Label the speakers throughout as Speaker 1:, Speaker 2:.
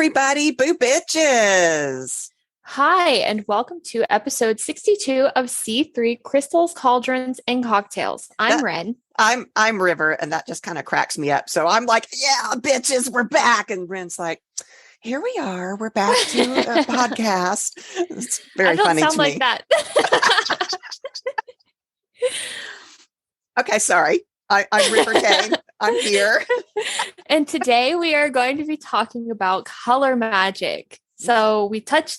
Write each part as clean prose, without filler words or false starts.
Speaker 1: everybody, boo bitches.
Speaker 2: Hi, and welcome to episode 62 of C3 Crystals, Cauldrons, and Cocktails. I'm Wren.
Speaker 1: I'm River, and that just kind of cracks me up. So I'm like, yeah, bitches, we're back. And Wren's like, here we are. We're back to a podcast. It's very funny to me.
Speaker 2: I don't sound like that.
Speaker 1: Okay, sorry. I'm River Kane. I'm here.
Speaker 2: And today we are going to be talking about color magic. So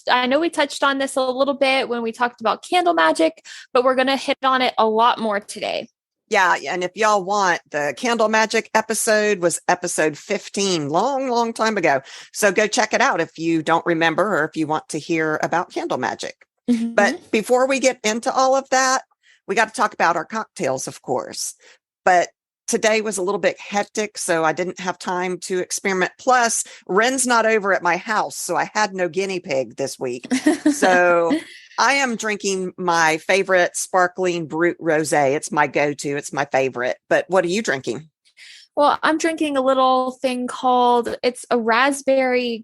Speaker 2: I know we touched on this a little bit when we talked about candle magic, but we're going to hit on it a lot more today.
Speaker 1: Yeah. And if y'all want, the candle magic episode was episode 15, long time ago. So go check it out if you don't remember or if you want to hear about candle magic. Mm-hmm. But before we get into all of that, we got to talk about our cocktails, of course. But today was a little bit hectic, so I didn't have time to experiment. Plus, Wren's not over at my house, so I had no guinea pig this week. So I am drinking my favorite sparkling Brut Rosé. It's my go-to. It's my favorite. But what are you drinking?
Speaker 2: Well, I'm drinking a little thing called, it's raspberry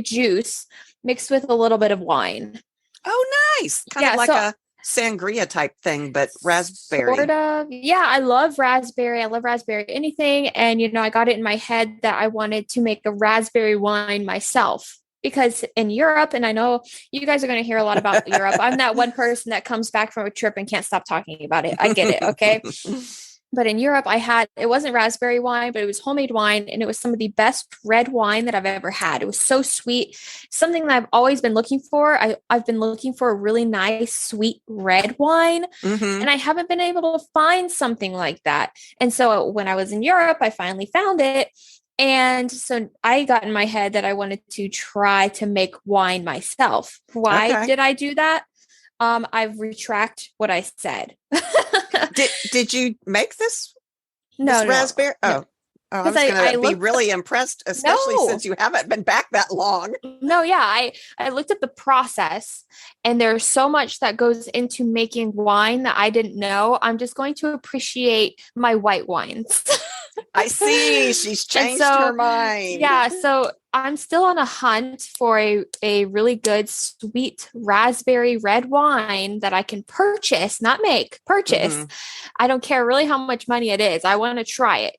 Speaker 2: juice mixed with a little bit of wine.
Speaker 1: Oh, nice. Kind of like a sangria type thing, but raspberry.
Speaker 2: Sort of. Yeah, I love raspberry. I love raspberry anything. And, I got it in my head that I wanted to make a raspberry wine myself. Because in Europe, and I know you guys are going to hear a lot about Europe, I'm that one person that comes back from a trip and can't stop talking about it. I get it. Okay. But in Europe, it wasn't raspberry wine, but it was homemade wine. And it was some of the best red wine that I've ever had. It was so sweet. Something that I've always been looking for. I've been looking for a really nice, sweet red wine. Mm-hmm. And I haven't been able to find something like that. And so when I was in Europe, I finally found it. And so I got in my head that I wanted to try to make wine myself. Why did I do that? I retract what I said.
Speaker 1: Did you make this?
Speaker 2: No,
Speaker 1: raspberry?
Speaker 2: No.
Speaker 1: I was going to be really impressed, especially since you haven't been back that long.
Speaker 2: No, yeah. I looked at the process, and there's so much that goes into making wine that I didn't know. I'm just going to appreciate my white wines.
Speaker 1: I see. She's changed her mind.
Speaker 2: Yeah. So I'm still on a hunt for a really good sweet raspberry red wine that I can purchase, not make, purchase. Mm-hmm. I don't care really how much money it is. I want to try it,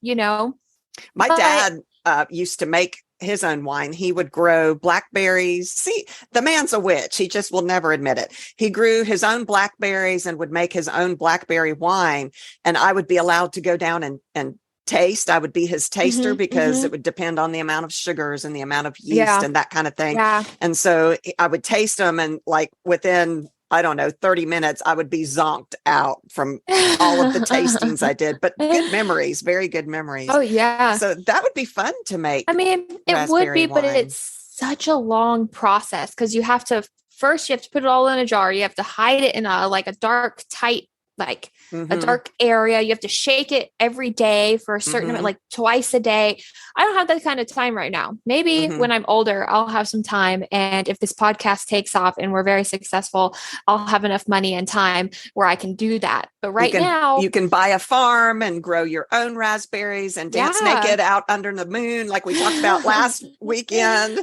Speaker 1: My dad used to make his own wine. He would grow blackberries. See, the man's a witch. He just will never admit it. He grew his own blackberries and would make his own blackberry wine. And I would be allowed to go down and taste. I would be his taster because it would depend on the amount of sugars and the amount of yeast and that kind of thing. Yeah. And so I would taste them, and like within, I don't know, 30 minutes, I would be zonked out from all of the tastings I did. But good memories, very good memories.
Speaker 2: Oh, yeah.
Speaker 1: So that would be fun to make.
Speaker 2: I mean, it would be, but it's such a long process because you have to put it all in a jar. You have to hide it in a dark, tight, a dark area. You have to shake it every day for a certain amount, twice a day. I don't have that kind of time right now. Maybe when I'm older, I'll have some time. And if this podcast takes off and we're very successful, I'll have enough money and time where I can do that. But now
Speaker 1: you can buy a farm and grow your own raspberries and dance naked out under the moon, like we talked about last weekend.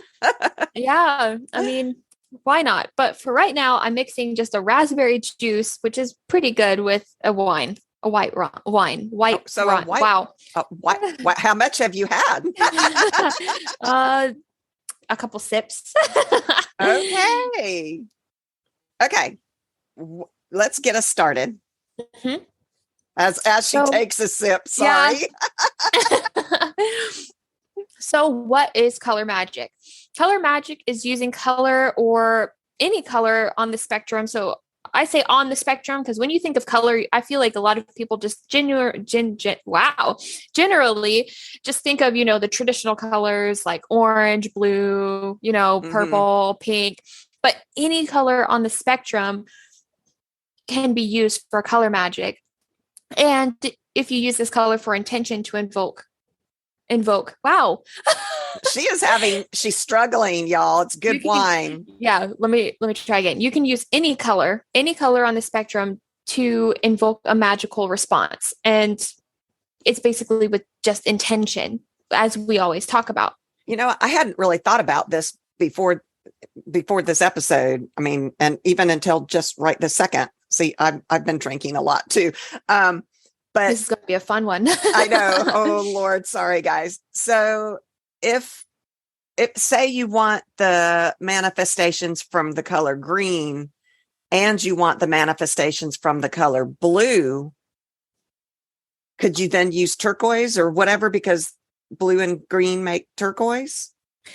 Speaker 2: Yeah. I mean, why not? But for right now, I'm mixing just a raspberry juice, which is pretty good, with a wine, a white wine. Wow.
Speaker 1: How much have you had?
Speaker 2: A couple sips.
Speaker 1: Okay. Let's get us started. Mm-hmm. As she takes a sip. Sorry.
Speaker 2: Yeah. So what is color magic? Color magic is using color or any color on the spectrum. So I say on the spectrum because when you think of color, I feel like a lot of people just generally just think of, the traditional colors like orange, blue, purple, pink. But any color on the spectrum can be used for color magic. And if you use this color for intention to invoke. Wow.
Speaker 1: She's struggling, y'all. It's good wine.
Speaker 2: Yeah. Let me try again. You can use any color on the spectrum to invoke a magical response. And it's basically with just intention, as we always talk about.
Speaker 1: I hadn't really thought about this before this episode. I mean, and even until just right this second. See, I've been drinking a lot too. But
Speaker 2: this is going to be a fun one.
Speaker 1: I know. Oh Lord, sorry guys. So if say you want the manifestations from the color green and you want the manifestations from the color blue, could you then use turquoise or whatever, because blue and green make turquoise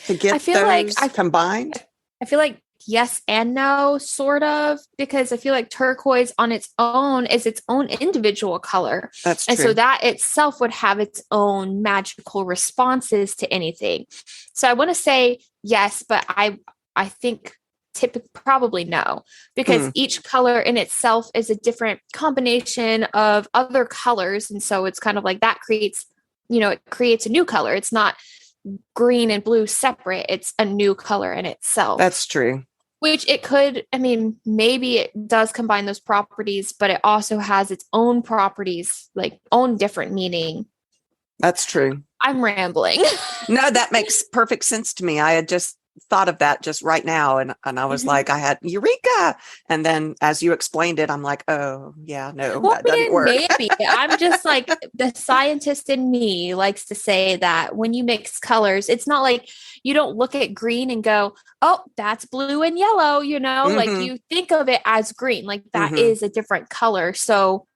Speaker 1: to get those combined?
Speaker 2: I feel like yes and no, sort of, because I feel like turquoise on its own is its own individual color.
Speaker 1: That's true.
Speaker 2: And so that itself would have its own magical responses to anything. So I want to say yes, but I think probably no, because each color in itself is a different combination of other colors. And so it's kind of like that creates, it creates a new color. It's not green and blue separate. It's a new color in itself.
Speaker 1: That's true.
Speaker 2: Which it could, maybe it does combine those properties, but it also has its own properties, like own different meaning.
Speaker 1: That's true.
Speaker 2: I'm rambling.
Speaker 1: No, that makes perfect sense to me. I had just thought of that just right now. And I was like, I had eureka. And then as you explained it, I'm like, oh yeah, no, that doesn't work.
Speaker 2: Maybe. I'm just like, the scientist in me likes to say that when you mix colors, it's not like you don't look at green and go, oh, that's blue and yellow, like you think of it as green, like that is a different color. So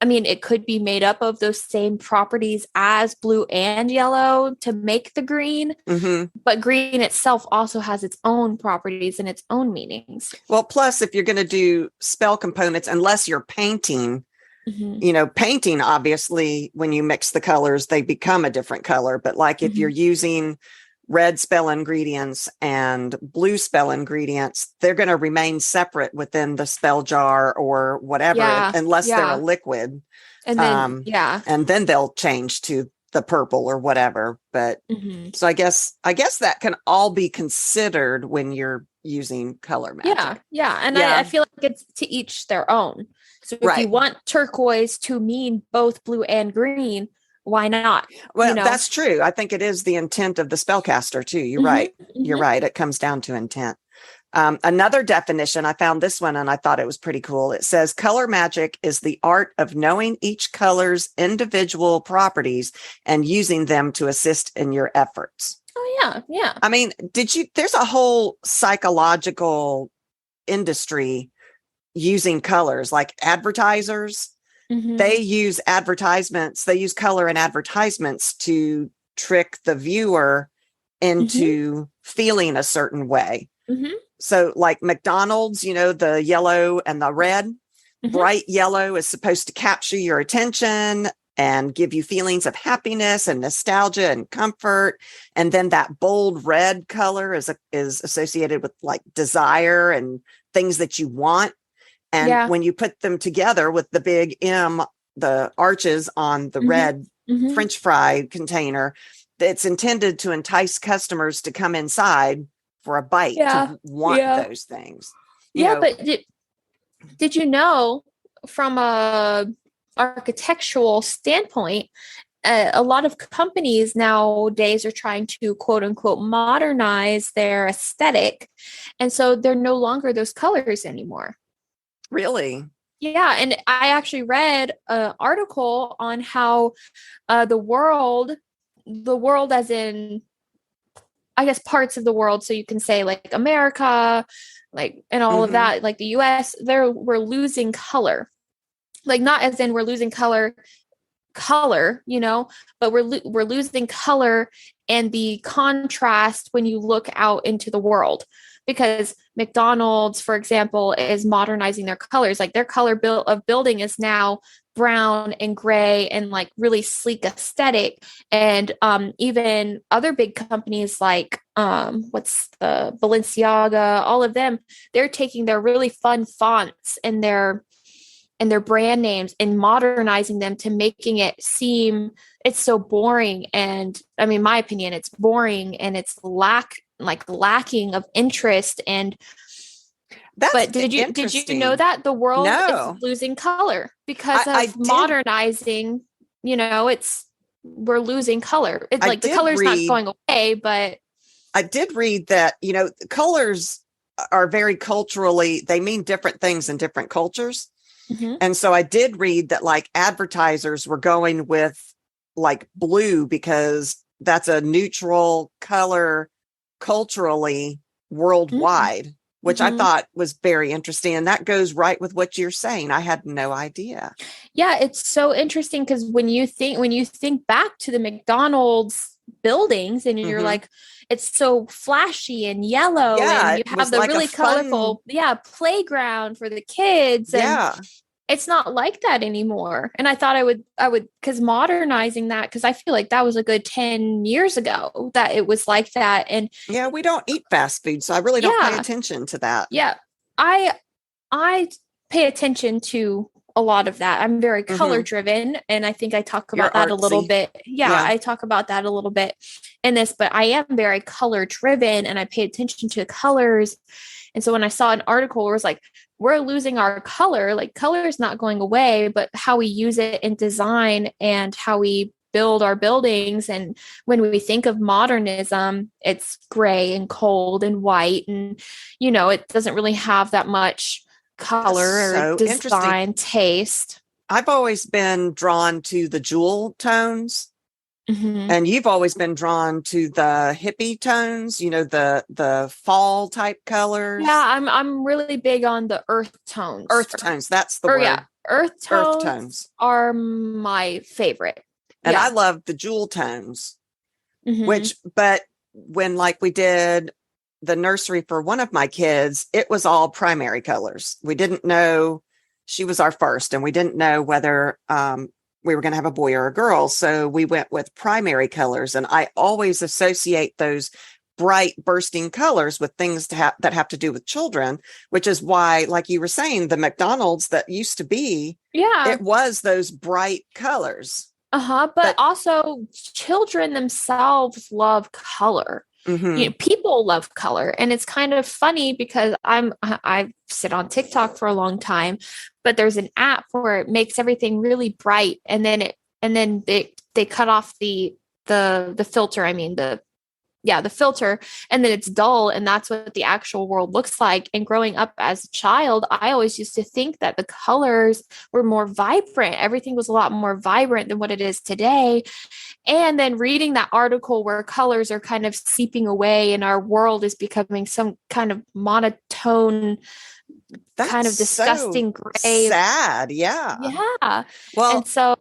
Speaker 2: it could be made up of those same properties as blue and yellow to make the green, but green itself also has its own properties and its own meanings.
Speaker 1: Well, plus if you're going to do spell components, unless you're painting, painting, obviously, when you mix the colors, they become a different color. But like if you're using red spell ingredients and blue spell ingredients, they're going to remain separate within the spell jar or whatever, unless they're a liquid. And then, and then they'll change to the purple or whatever. But so I guess that can all be considered when you're using color magic.
Speaker 2: And I feel like it's to each their own. So if you want turquoise to mean both blue and green, why not?
Speaker 1: Well, that's true. I think it is the intent of the spellcaster too. You're right. You're right. It comes down to intent. Another definition, I found this one and I thought it was pretty cool. It says color magic is the art of knowing each color's individual properties and using them to assist in your efforts.
Speaker 2: Oh yeah.
Speaker 1: There's a whole psychological industry using colors, like advertisers. They use advertisements. They use color in advertisements to trick the viewer into feeling a certain way. So like McDonald's, the yellow and the red, bright yellow is supposed to capture your attention and give you feelings of happiness and nostalgia and comfort. And then that bold red color is associated with like desire and things that you want. And when you put them together with the big M, the arches on the red French fry container, it's intended to entice customers to come inside for a bite, to want those things.
Speaker 2: But did you know, from a architectural standpoint, a lot of companies nowadays are trying to quote unquote modernize their aesthetic. And so they're no longer those colors anymore.
Speaker 1: Really?
Speaker 2: Yeah. And I actually read an article on how the world as in, I guess, parts of the world. So you can say like America, like, and all of that, like the US, we're losing color. Like not as in we're losing color, but we're losing color and the contrast when you look out into the world. Because McDonald's, for example, is modernizing their colors. Like their color of building is now brown and gray and like really sleek aesthetic. And even other big companies like what's the Balenciaga, all of them, they're taking their really fun fonts and their brand names and modernizing them to making it seem it's so boring. And my opinion, it's boring and it's lacking of interest. And but did you know that the world is losing color because of modernizing? We're losing color. It's like the color's not going away, but
Speaker 1: I did read that, colors are very culturally, they mean different things in different cultures.
Speaker 2: Mm-hmm.
Speaker 1: And so I did read that like advertisers were going with like blue because that's a neutral color culturally worldwide, which I thought was very interesting. And that goes right with what you're saying. I had no idea.
Speaker 2: Yeah, it's so interesting because when you think back to the McDonald's buildings and you're like, it's so flashy and yellow, and you have the like really colorful playground for the kids, and it's not like that anymore. And I thought I would because modernizing that, because I feel like that was a good 10 years ago that it was like that. And
Speaker 1: we don't eat fast food, so I really don't pay attention to that.
Speaker 2: I pay attention to a lot of that. I'm very color driven, and I think I talk about that a little bit. I talk about that a little bit in this, but I am very color driven and I pay attention to colors. And so when I saw an article where it was like, we're losing our color, like color is not going away, but how we use it in design and how we build our buildings. And when we think of modernism, it's gray and cold and white, and it doesn't really have that much color or design taste.
Speaker 1: I've always been drawn to the jewel tones, and you've always been drawn to the hippie tones, the fall type colors.
Speaker 2: I'm really big on the earth tones.
Speaker 1: That's the word.
Speaker 2: Earth tones are my favorite.
Speaker 1: And I love the jewel tones, but when like we did the nursery for one of my kids, it was all primary colors. We didn't know, she was our first, and we didn't know whether we were going to have a boy or a girl. So we went with primary colors. And I always associate those bright bursting colors with things that have to do with children, which is why, like you were saying, the McDonald's that used to be, it was those bright colors.
Speaker 2: But also children themselves love color. People love color, and it's kind of funny because I sit on TikTok for a long time, but there's an app where it makes everything really bright, and then they cut off the filter. I mean the filter, and then it's dull, and that's what the actual world looks like. And growing up as a child, I always used to think that the colors were more vibrant. Everything was a lot more vibrant than what it is today. And then reading that article where colors are kind of seeping away and our world is becoming some kind of monotone, kind of disgusting gray.
Speaker 1: Sad. Yeah. Well,
Speaker 2: and so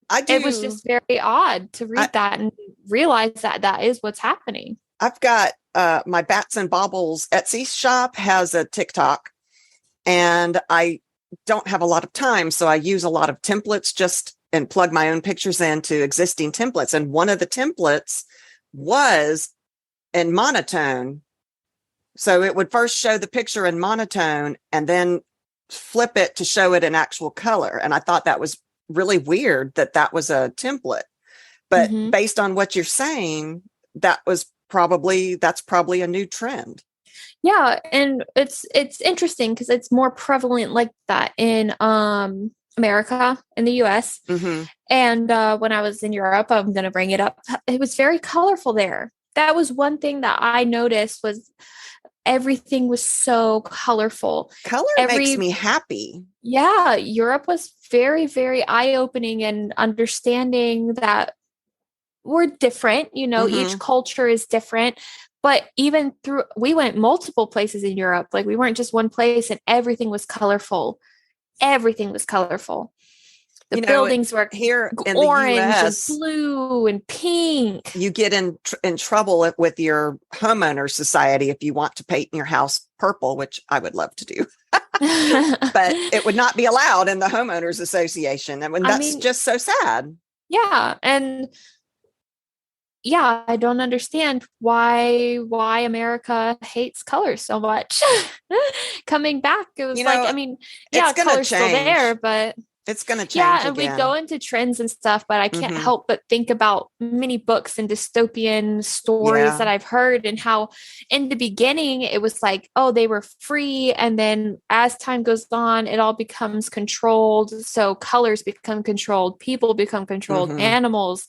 Speaker 2: it was just very odd to read that and realize that is what's happening.
Speaker 1: I've got my Bats and Baubles Etsy shop has a TikTok, and I don't have a lot of time, so I use a lot of templates and plug my own pictures into existing templates. And one of the templates was in monotone. So it would first show the picture in monotone and then flip it to show it in actual color. And I thought that was really weird that was a template. But based on what you're saying, that's probably a new trend.
Speaker 2: Yeah. And it's interesting because it's more prevalent like that in America, in the US. And when I was in Europe, I'm going to bring it up. It was very colorful there. That was one thing that I noticed was everything was so colorful.
Speaker 1: Color makes me happy.
Speaker 2: Yeah. Europe was very, very eye-opening and understanding that we're different. Each culture is different. But even we went multiple places in Europe. Like we weren't just one place, and everything was colorful. Everything was colorful. The buildings were
Speaker 1: here in
Speaker 2: orange
Speaker 1: the US,
Speaker 2: and blue and pink.
Speaker 1: You get in trouble with your homeowner society if you want to paint your house purple, which I would love to do. But it would not be allowed in the homeowners association. And that's just so sad.
Speaker 2: Yeah. And I don't understand why America hates color so much. Coming back, it was color's still there, but
Speaker 1: it's going to change.
Speaker 2: Yeah, and we go into trends and stuff, but I can't help but think about many books and dystopian stories that I've heard, and how in the beginning it was like, oh, they were free, and then as time goes on, it all becomes controlled. So colors become controlled, people become controlled, animals.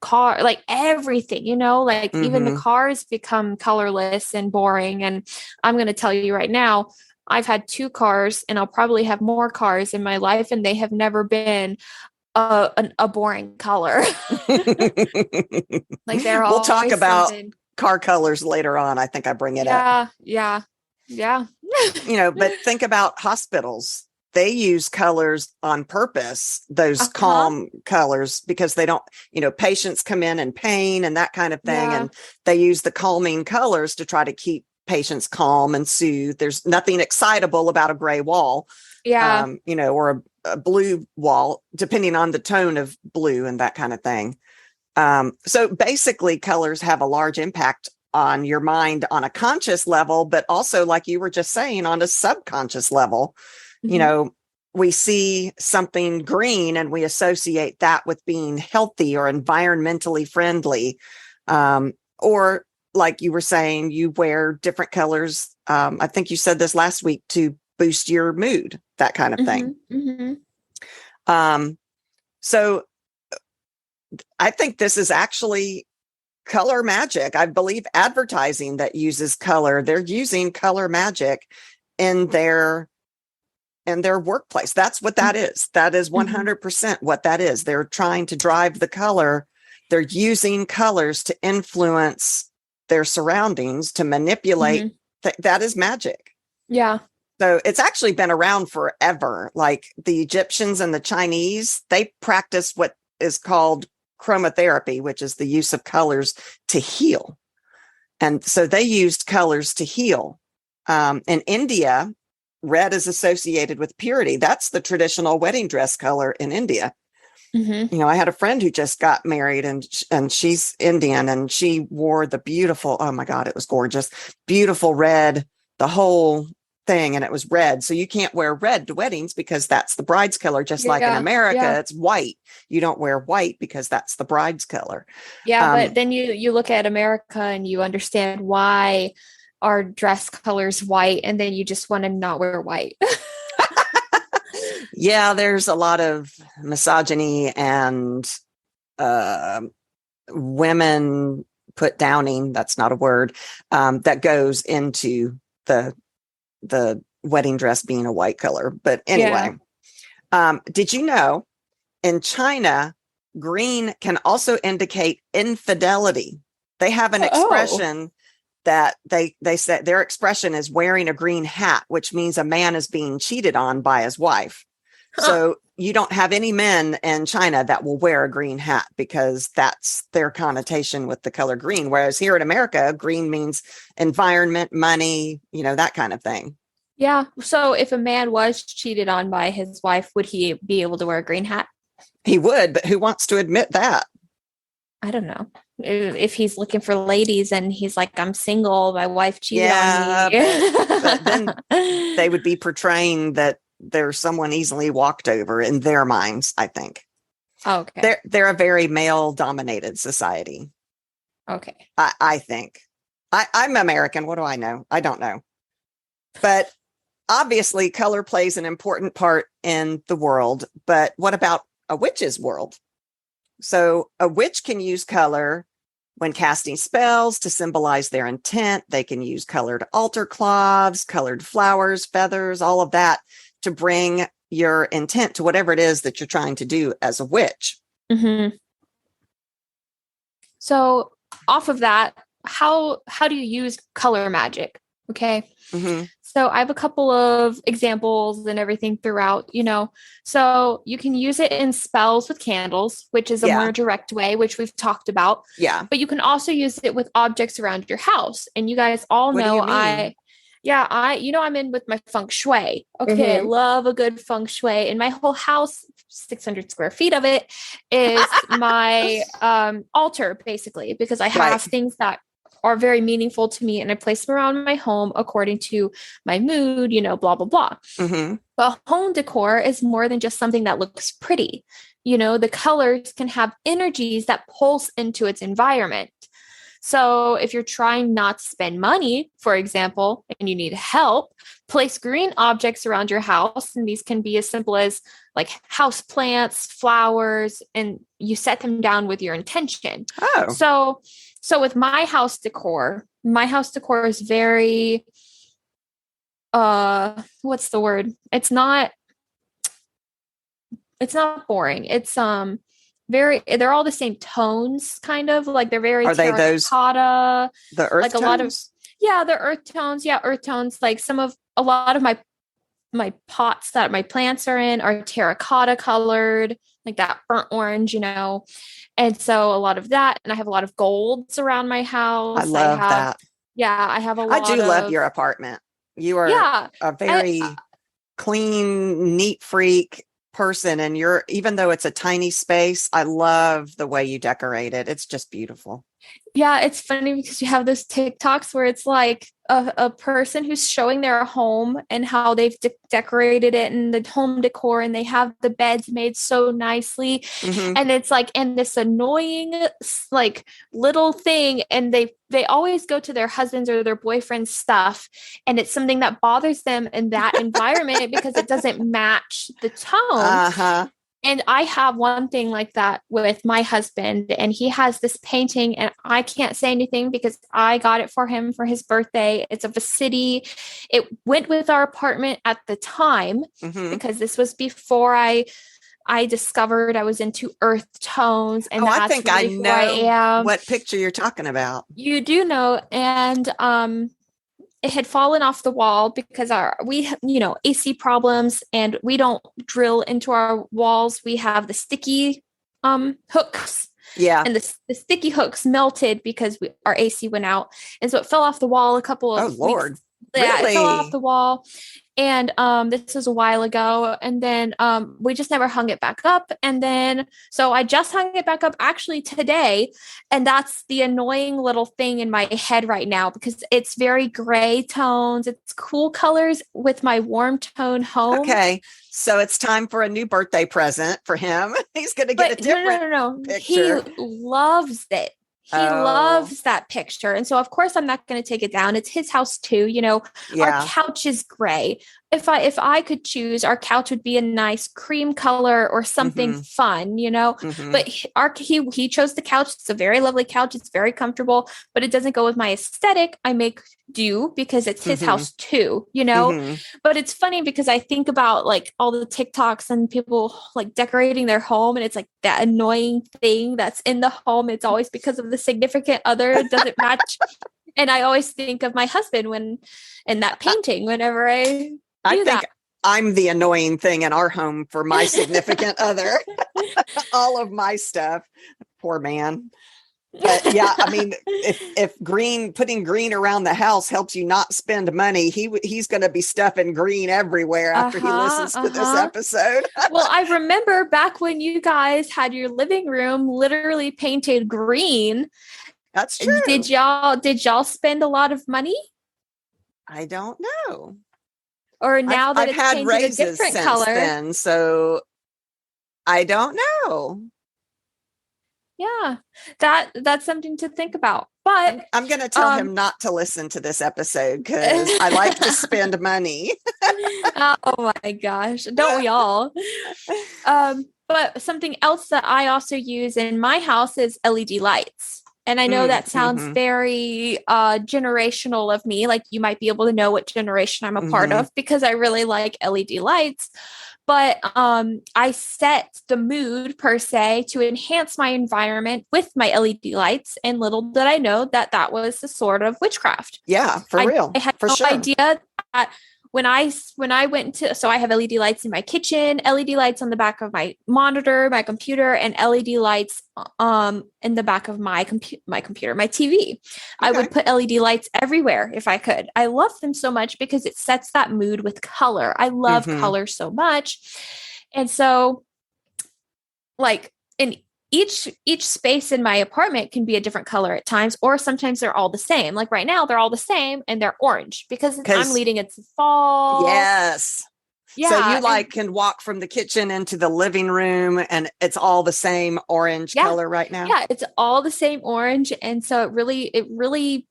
Speaker 2: car, like everything, like even the
Speaker 1: Mm-hmm.
Speaker 2: cars become colorless and boring. And I'm going to tell you right now, I've had 2 cars and I'll probably have more cars in my life, and they have never been a boring color. Like they're
Speaker 1: We'll talk
Speaker 2: always
Speaker 1: about
Speaker 2: something.
Speaker 1: car colors later on. I think I bring it up.
Speaker 2: Yeah, yeah, yeah.
Speaker 1: But think about hospitals. They use colors on purpose, those
Speaker 2: Uh-huh.
Speaker 1: calm colors, because they don't, patients come in pain and that kind of thing.
Speaker 2: Yeah,
Speaker 1: And they use the calming colors to try to keep patients calm and soothe. There's nothing excitable about a gray wall,
Speaker 2: yeah.
Speaker 1: or a blue wall, depending on the tone of blue and that kind of thing. So basically, colors have a large impact on your mind on a conscious level, but also, like you were just saying, on a subconscious level. You
Speaker 2: Hmm.
Speaker 1: know, we see something green and we associate that with being healthy or environmentally friendly. Or like you were saying, you wear different colors. I think you said this last week, to boost your mood, that kind of thing.
Speaker 2: Hmm. Hmm.
Speaker 1: Um, so I think this is actually color magic. I believe advertising that uses color, they're using color magic in their workplace. That's what that is. That is
Speaker 2: Hmm.
Speaker 1: 100% what that is. They're trying to drive the color. They're using colors to influence their surroundings, to manipulate.
Speaker 2: Hmm.
Speaker 1: That is magic.
Speaker 2: Yeah.
Speaker 1: So it's actually been around forever. Like the Egyptians and the Chinese, they practice what is called chromotherapy, which is the use of colors to heal. And so they used colors to heal. In India, red is associated with purity. That's the traditional wedding dress color in India.
Speaker 2: Hmm.
Speaker 1: I had a friend who just got married, and she's Indian, and she wore the beautiful, oh my God, it was gorgeous, beautiful red, the whole thing. And it was red. So you can't wear red to weddings because that's the bride's color. Just like in
Speaker 2: Yeah.
Speaker 1: America,
Speaker 2: Yeah.
Speaker 1: it's white. You don't wear white because that's the bride's color.
Speaker 2: Yeah. But
Speaker 1: Um,
Speaker 2: then you look at America and you understand why our dress color is white, and then you just want to not wear white.
Speaker 1: yeah, there's a lot of misogyny and uh, women put downing, that's not a word, that goes into the wedding dress being a white color. But
Speaker 2: Yeah.
Speaker 1: anyway, did you know in China, green can also indicate infidelity? They have an
Speaker 2: Oh.
Speaker 1: expression that they said their expression is wearing a green hat, which means a man is being cheated on by his wife.
Speaker 2: Huh.
Speaker 1: So you don't have any men in China that will wear a green hat because that's their connotation with the color green. Whereas here in America, green means environment, money, that kind of thing.
Speaker 2: Yeah. So if a man was cheated on by his wife, would he be able to wear a green hat?
Speaker 1: He would, but who wants to admit that?
Speaker 2: I don't know. If he's looking for ladies and he's like, I'm single, my wife cheated on
Speaker 1: Yeah,
Speaker 2: me.
Speaker 1: but then they would be portraying that there's someone easily walked over in their minds, I think.
Speaker 2: Okay.
Speaker 1: They're a very male dominated society.
Speaker 2: Okay.
Speaker 1: I think. I'm American. What do I know? I don't know. But obviously, color plays an important part in the world. But what about a witch's world? So a witch can use color when casting spells to symbolize their intent. They can use colored altar cloths, colored flowers, feathers, all of that to bring your intent to whatever it is that you're trying to do as a witch.
Speaker 2: Hmm. So off of that, how do you use color magic? Okay.
Speaker 1: Mm-hmm.
Speaker 2: So I have a couple of examples and everything throughout, So you can use it in spells with candles, which is a
Speaker 1: Yeah.
Speaker 2: more direct way, which we've talked about.
Speaker 1: Yeah.
Speaker 2: But you can also use it with objects around your house. And you guys all
Speaker 1: What do
Speaker 2: know
Speaker 1: you mean?
Speaker 2: I'm in with my feng shui. Okay, I
Speaker 1: Mm-hmm.
Speaker 2: love a good feng shui. And my whole house, 600 square feet of it, is my altar, basically, because I
Speaker 1: Right.
Speaker 2: have things that are very meaningful to me and I place them around my home according to my mood, blah, blah, blah.
Speaker 1: Mm-hmm.
Speaker 2: But home decor is more than just something that looks pretty. The colors can have energies that pulse into its environment. So if you're trying not to spend money, for example, and you need help, place green objects around your house. And these can be as simple as like house plants, flowers, and you set them down with your intention.
Speaker 1: Oh,
Speaker 2: So with my house decor is very, what's the word? It's not boring. It's, they're all the same tones, kind of like they're very
Speaker 1: are they
Speaker 2: terracotta,
Speaker 1: the earth
Speaker 2: like
Speaker 1: tones?
Speaker 2: a lot of, yeah, the earth tones. Yeah. Earth tones. Like a lot of my pots that my plants are in are terracotta colored, like that burnt orange, And so a lot of that, and I have a lot of golds around my house.
Speaker 1: I love that.
Speaker 2: Yeah, I have a
Speaker 1: I
Speaker 2: lot
Speaker 1: do love
Speaker 2: of
Speaker 1: your apartment. You are
Speaker 2: yeah,
Speaker 1: a very clean, neat freak person. And even though it's a tiny space, I love the way you decorate it. It's just beautiful.
Speaker 2: Yeah, it's funny because you have those TikToks where it's like a person who's showing their home and how they've decorated it and the home decor, and they have the beds made so nicely.
Speaker 1: Mm-hmm.
Speaker 2: And it's like, and this annoying like little thing, and they always go to their husband's or their boyfriend's stuff, and it's something that bothers them in that environment because it doesn't match the tone.
Speaker 1: Uh-huh.
Speaker 2: And I have one thing like that with my husband, and he has this painting, and I can't say anything because I got it for him for his birthday. It's of a city. It went with our apartment at the time because this was before I discovered I was into earth tones, and that's
Speaker 1: I think
Speaker 2: really
Speaker 1: I
Speaker 2: who
Speaker 1: know
Speaker 2: I am.
Speaker 1: what picture you're talking about.
Speaker 2: You do know, and it had fallen off the wall because we AC problems, and we don't drill into our walls. We have the sticky hooks.
Speaker 1: Yeah.
Speaker 2: And the sticky hooks melted because our AC went out. And so it fell off the wall a couple of
Speaker 1: Lord.
Speaker 2: weeks. Yeah,
Speaker 1: really?
Speaker 2: It fell off the wall. And this was a while ago. And then we just never hung it back up. And then, so I just hung it back up actually today. And that's the annoying little thing in my head right now because it's very gray tones. It's cool colors with my warm tone home.
Speaker 1: Okay. So it's time for a new birthday present for him. He's going to get a different
Speaker 2: no.
Speaker 1: picture.
Speaker 2: He loves it. He loves that picture. And so of course I'm not going to take it down. It's his house too. Our couch is gray. If I could choose, our couch would be a nice cream color or something fun, but he chose the couch. It's a very lovely couch. It's very comfortable, but it doesn't go with my aesthetic. I make do because it's his house too, but it's funny because I think about like all the TikToks and people like decorating their home, and it's like that annoying thing that's in the home. It's always because of the significant other. It doesn't match. And I always think of my husband in that painting whenever I think
Speaker 1: I'm the annoying thing in our home for my significant other. All of my stuff. Poor man. But yeah, I mean, if putting green around the house helps you not spend money, he's going to be stuffing green everywhere after he listens to this episode.
Speaker 2: Well, I remember back when you guys had your living room literally painted green.
Speaker 1: That's true.
Speaker 2: Did y'all spend a lot of money?
Speaker 1: I don't know.
Speaker 2: Or now that
Speaker 1: I've
Speaker 2: it's
Speaker 1: had
Speaker 2: painted
Speaker 1: raises
Speaker 2: a different
Speaker 1: since
Speaker 2: color.
Speaker 1: then, so I don't know.
Speaker 2: Yeah, that's something to think about. But
Speaker 1: I'm going to tell him not to listen to this episode because I like to spend money.
Speaker 2: Oh my gosh, don't we all? But something else that I also use in my house is LED lights. And I know that sounds very generational of me. Like you might be able to know what generation I'm a part of because I really like LED lights. But I set the mood per se to enhance my environment with my LED lights. And little did I know that was the sort of witchcraft.
Speaker 1: Yeah, for real.
Speaker 2: I had
Speaker 1: no
Speaker 2: idea that when I went to, so I have LED lights in my kitchen, LED lights on the back of my monitor, my computer, and LED lights in the back of my computer, my TV. Okay. I would put LED lights everywhere if I could. I love them so much because it sets that mood with color. I love color so much. And so like in each space in my apartment can be a different color at times, or sometimes they're all the same. Like right now, they're all the same and they're orange because I'm leading it to fall.
Speaker 1: Yes.
Speaker 2: Yeah.
Speaker 1: So you can walk from the kitchen into the living room and it's all the same orange color right now.
Speaker 2: Yeah. It's all the same orange. And so it really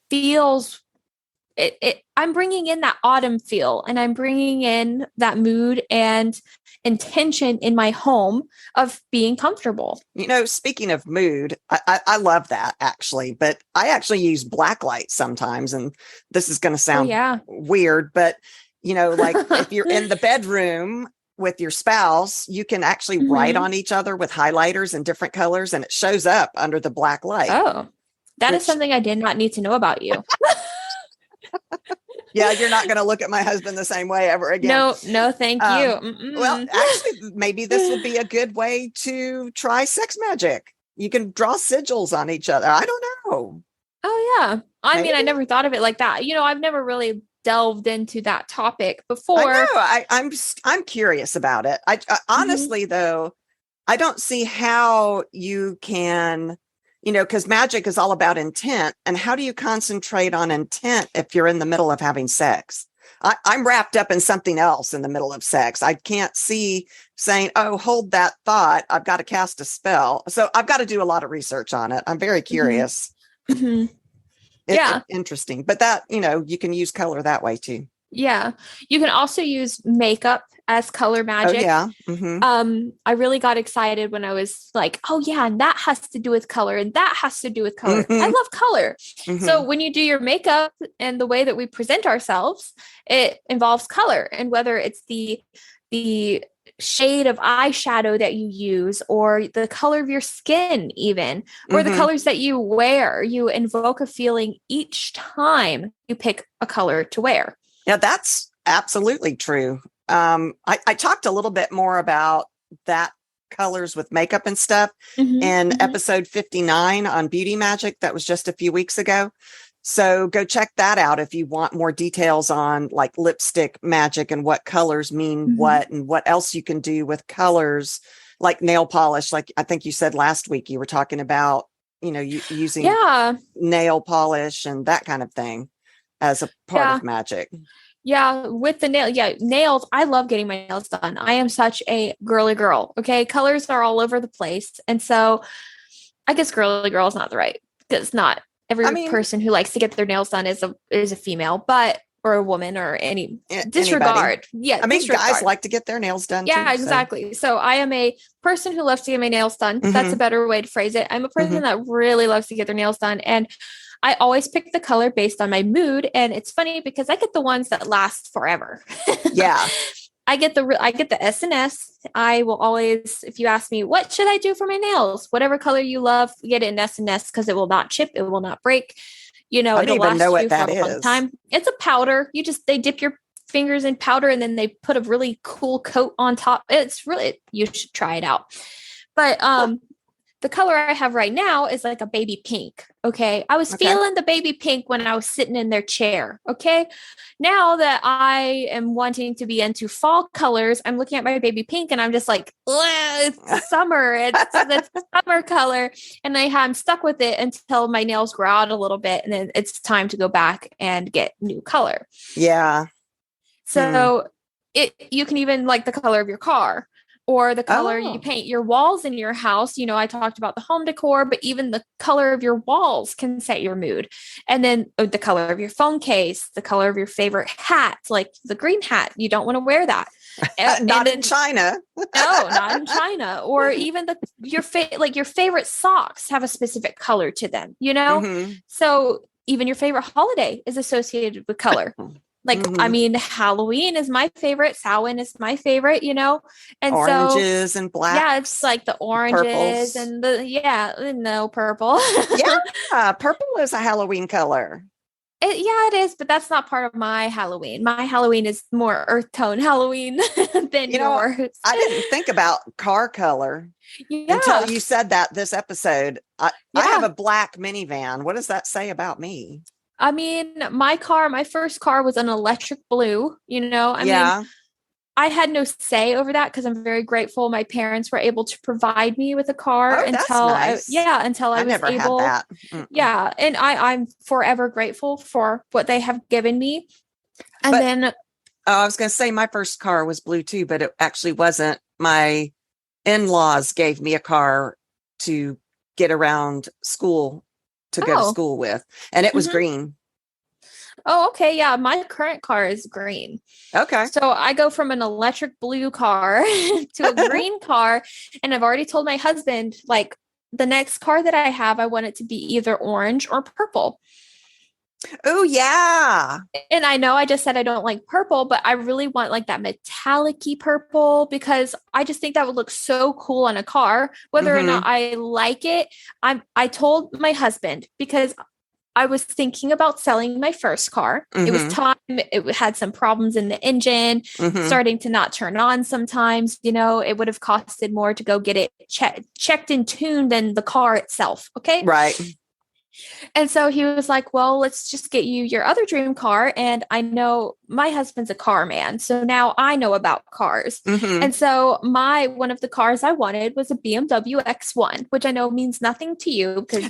Speaker 2: feels I'm bringing in that autumn feel, and I'm bringing in that mood and intention in my home of being comfortable.
Speaker 1: Speaking of mood, I love that actually, but I actually use black light sometimes. And this is going to sound weird, but like if you're in the bedroom with your spouse, you can actually write on each other with highlighters in different colors, and it shows up under the black light.
Speaker 2: Oh, that is something I did not need to know about you.
Speaker 1: Yeah, you're not going to look at my husband the same way ever again.
Speaker 2: No, thank you.
Speaker 1: Well, actually, maybe this would be a good way to try sex magic. You can draw sigils on each other. I don't know.
Speaker 2: Oh, yeah. I mean, I never thought of it like that. I've never really delved into that topic before.
Speaker 1: I know. I'm curious about it. I honestly, though, I don't see how you can... because magic is all about intent. And how do you concentrate on intent if you're in the middle of having sex? I'm wrapped up in something else in the middle of sex. I can't see saying, oh, hold that thought. I've got to cast a spell. So I've got to do a lot of research on it. I'm very curious. It's interesting. But that, you can use color that way too.
Speaker 2: Yeah. You can also use makeup as color magic.
Speaker 1: Oh, yeah.
Speaker 2: I really got excited when I was like, oh yeah, and that has to do with color, and that has to do with color. I love color. So when you do your makeup and the way that we present ourselves, it involves color. And whether it's the shade of eyeshadow that you use, or the color of your skin even, or the colors that you wear, you invoke a feeling each time you pick a color to wear.
Speaker 1: Yeah, that's absolutely true. I talked a little bit more about that colors with makeup and stuff in episode 59 on beauty magic. That was just a few weeks ago. So go check that out if you want more details on like lipstick magic and what colors mean what, and what else you can do with colors, like nail polish. Like I think you said last week, you were talking about, using nail polish and that kind of thing as a part of magic.
Speaker 2: Yeah, with the nails. I love getting my nails done. I am such a girly girl. Okay. Colors are all over the place. And so I guess girly girl is not the right, because not every person who likes to get their nails done is a female, or a woman, or any disregard.
Speaker 1: Anybody. Yeah. I mean, guys like to get their nails done.
Speaker 2: Yeah,
Speaker 1: too,
Speaker 2: exactly. So I am a person who loves to get my nails done. That's a better way to phrase it. I'm a person that really loves to get their nails done. And I always pick the color based on my mood. And it's funny because I get the ones that last forever.
Speaker 1: Yeah.
Speaker 2: I get the S&S. I will always, if you ask me, what should I do for my nails? Whatever color you love, get it in S&S, because it will not chip. It will not break. I don't even know what that is. Time. It's a powder. They dip your fingers in powder, and then they put a really cool coat on top. You should try it out. But, the color I have right now is like a baby pink. Okay. I was feeling the baby pink when I was sitting in their chair. Okay. Now that I am wanting to be into fall colors, I'm looking at my baby pink and I'm just like, it's summer. It's summer color. And I'm stuck with it until my nails grow out a little bit. And then it's time to go back and get new color.
Speaker 1: Yeah.
Speaker 2: So you can even like the color of your car, or the color you paint your walls in your house. I talked about the home decor, but even the color of your walls can set your mood. And then the color of your phone case, the color of your favorite hat, like the green hat. You don't want to wear that.
Speaker 1: Not in China.
Speaker 2: No, not in China. Or even your favorite socks have a specific color to them, So even your favorite holiday is associated with color. Like, I mean, Halloween is my favorite. Samhain is my favorite, and
Speaker 1: oranges and black.
Speaker 2: Yeah, it's like the oranges and purple.
Speaker 1: Yeah, purple is a Halloween color.
Speaker 2: It is, but that's not part of my Halloween. My Halloween is more earth tone Halloween than yours.
Speaker 1: I didn't think about car color until you said that this episode. I have a black minivan. What does that say about me?
Speaker 2: I mean, my first car was an electric blue, I mean, I had no say over that because I'm very grateful. My parents were able to provide me with a car until I was able.
Speaker 1: Had that.
Speaker 2: Yeah. And I'm forever grateful for what they have given me. And
Speaker 1: I was going to say my first car was blue too, but it actually wasn't. My in-laws gave me a car to get around school, to go to school with, and it was green.
Speaker 2: Oh, okay. Yeah. My current car is green.
Speaker 1: Okay.
Speaker 2: So I go from an electric blue car to a green car. And I've already told my husband, like, the next car that I have, I want it to be either orange or purple.
Speaker 1: Oh, yeah.
Speaker 2: And I know I just said I don't like purple, but I really want like that metallic-y purple because I just think that would look so cool on a car. Whether or not I like it, I told my husband because I was thinking about selling my first car. It was time. It had some problems in the engine, starting to not turn on sometimes. You know, it would have costed more to go get it checked and tuned than the car itself. Okay.
Speaker 1: Right.
Speaker 2: And so he was like, well, let's just get you your other dream car. And I know my husband's a car man. So now I know about cars. And so one of the cars I wanted was a BMW X1, which I know means nothing to you because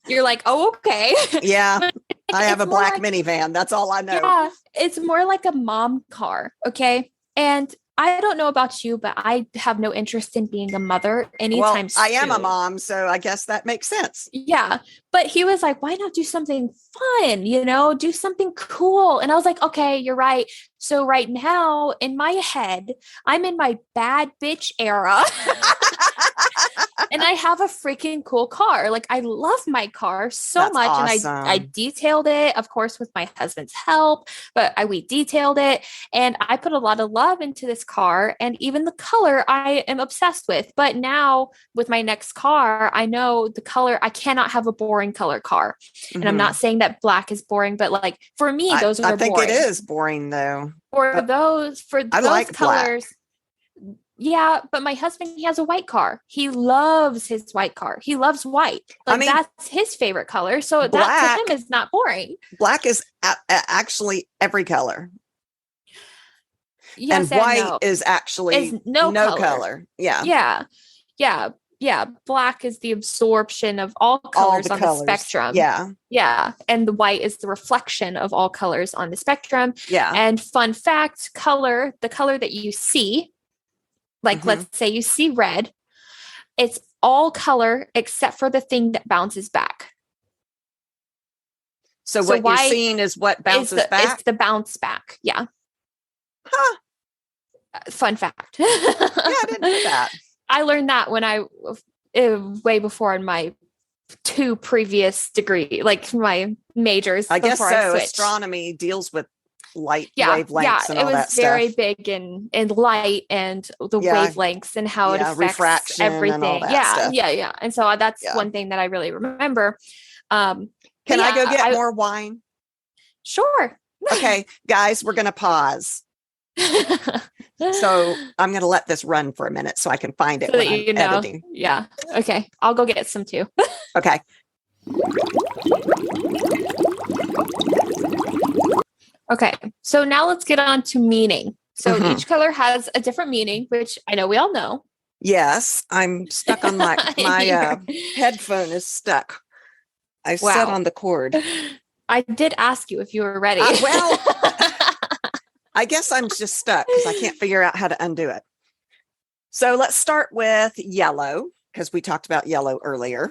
Speaker 2: you're like, oh, okay.
Speaker 1: Yeah. I have a black minivan. That's all I know.
Speaker 2: Yeah. It's more like a mom car. Okay. And I don't know about you, but I have no interest in being a mother anytime soon.
Speaker 1: I am a mom, so I guess that makes sense.
Speaker 2: Yeah. But he was like, why not do something fun, do something cool? And I was like, okay, you're right. So right now in my head, I'm in my bad bitch era. And I have a freaking cool car. Like I love my car so
Speaker 1: That's
Speaker 2: much.
Speaker 1: awesome.
Speaker 2: And I detailed it, of course, with my husband's help, but we detailed it and I put a lot of love into this car. And even the color I am obsessed with. But now with my next car, I know the color, I cannot have a boring color car. And I'm not saying that black is boring, but like for me, those are boring.
Speaker 1: I think it is boring though.
Speaker 2: For those
Speaker 1: like
Speaker 2: colors.
Speaker 1: Black.
Speaker 2: Yeah, but my husband, he has a white car. He loves his white car. He loves white. Like that's his favorite color. So that to him is not boring.
Speaker 1: Black is actually every color.
Speaker 2: Yes,
Speaker 1: and white is actually no color. Yeah.
Speaker 2: Yeah. Black is the absorption of all colors on the spectrum. Yeah. And the white is the reflection of all colors on the spectrum.
Speaker 1: Yeah.
Speaker 2: And fun fact, the color that you see, like let's say you see red, it's all color except for the thing that bounces back.
Speaker 1: So what you're seeing is what bounces back?
Speaker 2: It's the bounce back. Yeah.
Speaker 1: Huh.
Speaker 2: Fun fact.
Speaker 1: Yeah, I didn't know that.
Speaker 2: I learned that when way before in my 2 previous degree, like my majors.
Speaker 1: I guess so. Astronomy deals with light wavelengths and all that stuff.
Speaker 2: It was very big in light and the wavelengths and how it affects
Speaker 1: refraction
Speaker 2: everything.
Speaker 1: And all that stuff.
Speaker 2: Yeah. And so that's one thing that I really remember.
Speaker 1: Can I go get more wine?
Speaker 2: Sure.
Speaker 1: Okay, guys, we're going to pause. So I'm going to let this run for a minute so I can find it when I'm editing.
Speaker 2: Yeah. Okay. I'll go get some too.
Speaker 1: Okay.
Speaker 2: Okay. So now let's get on to meaning. So each color has a different meaning, which I know we all know.
Speaker 1: Yes. I'm stuck on my headphone is stuck. I set on the cord.
Speaker 2: I did ask you if you were ready.
Speaker 1: Well, I guess I'm just stuck because I can't figure out how to undo it. So let's start with yellow because we talked about yellow earlier.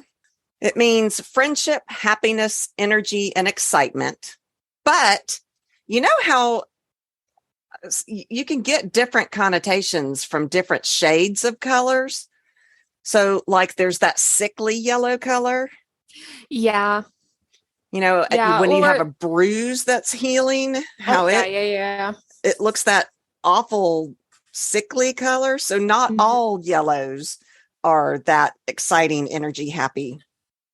Speaker 1: It means friendship, happiness, energy, and excitement. But you know how you can get different connotations from different shades of colors? So like there's that sickly yellow color.
Speaker 2: Yeah.
Speaker 1: When you have a bruise that's healing, it looks that awful sickly color. So not all yellows are that exciting, energy, happy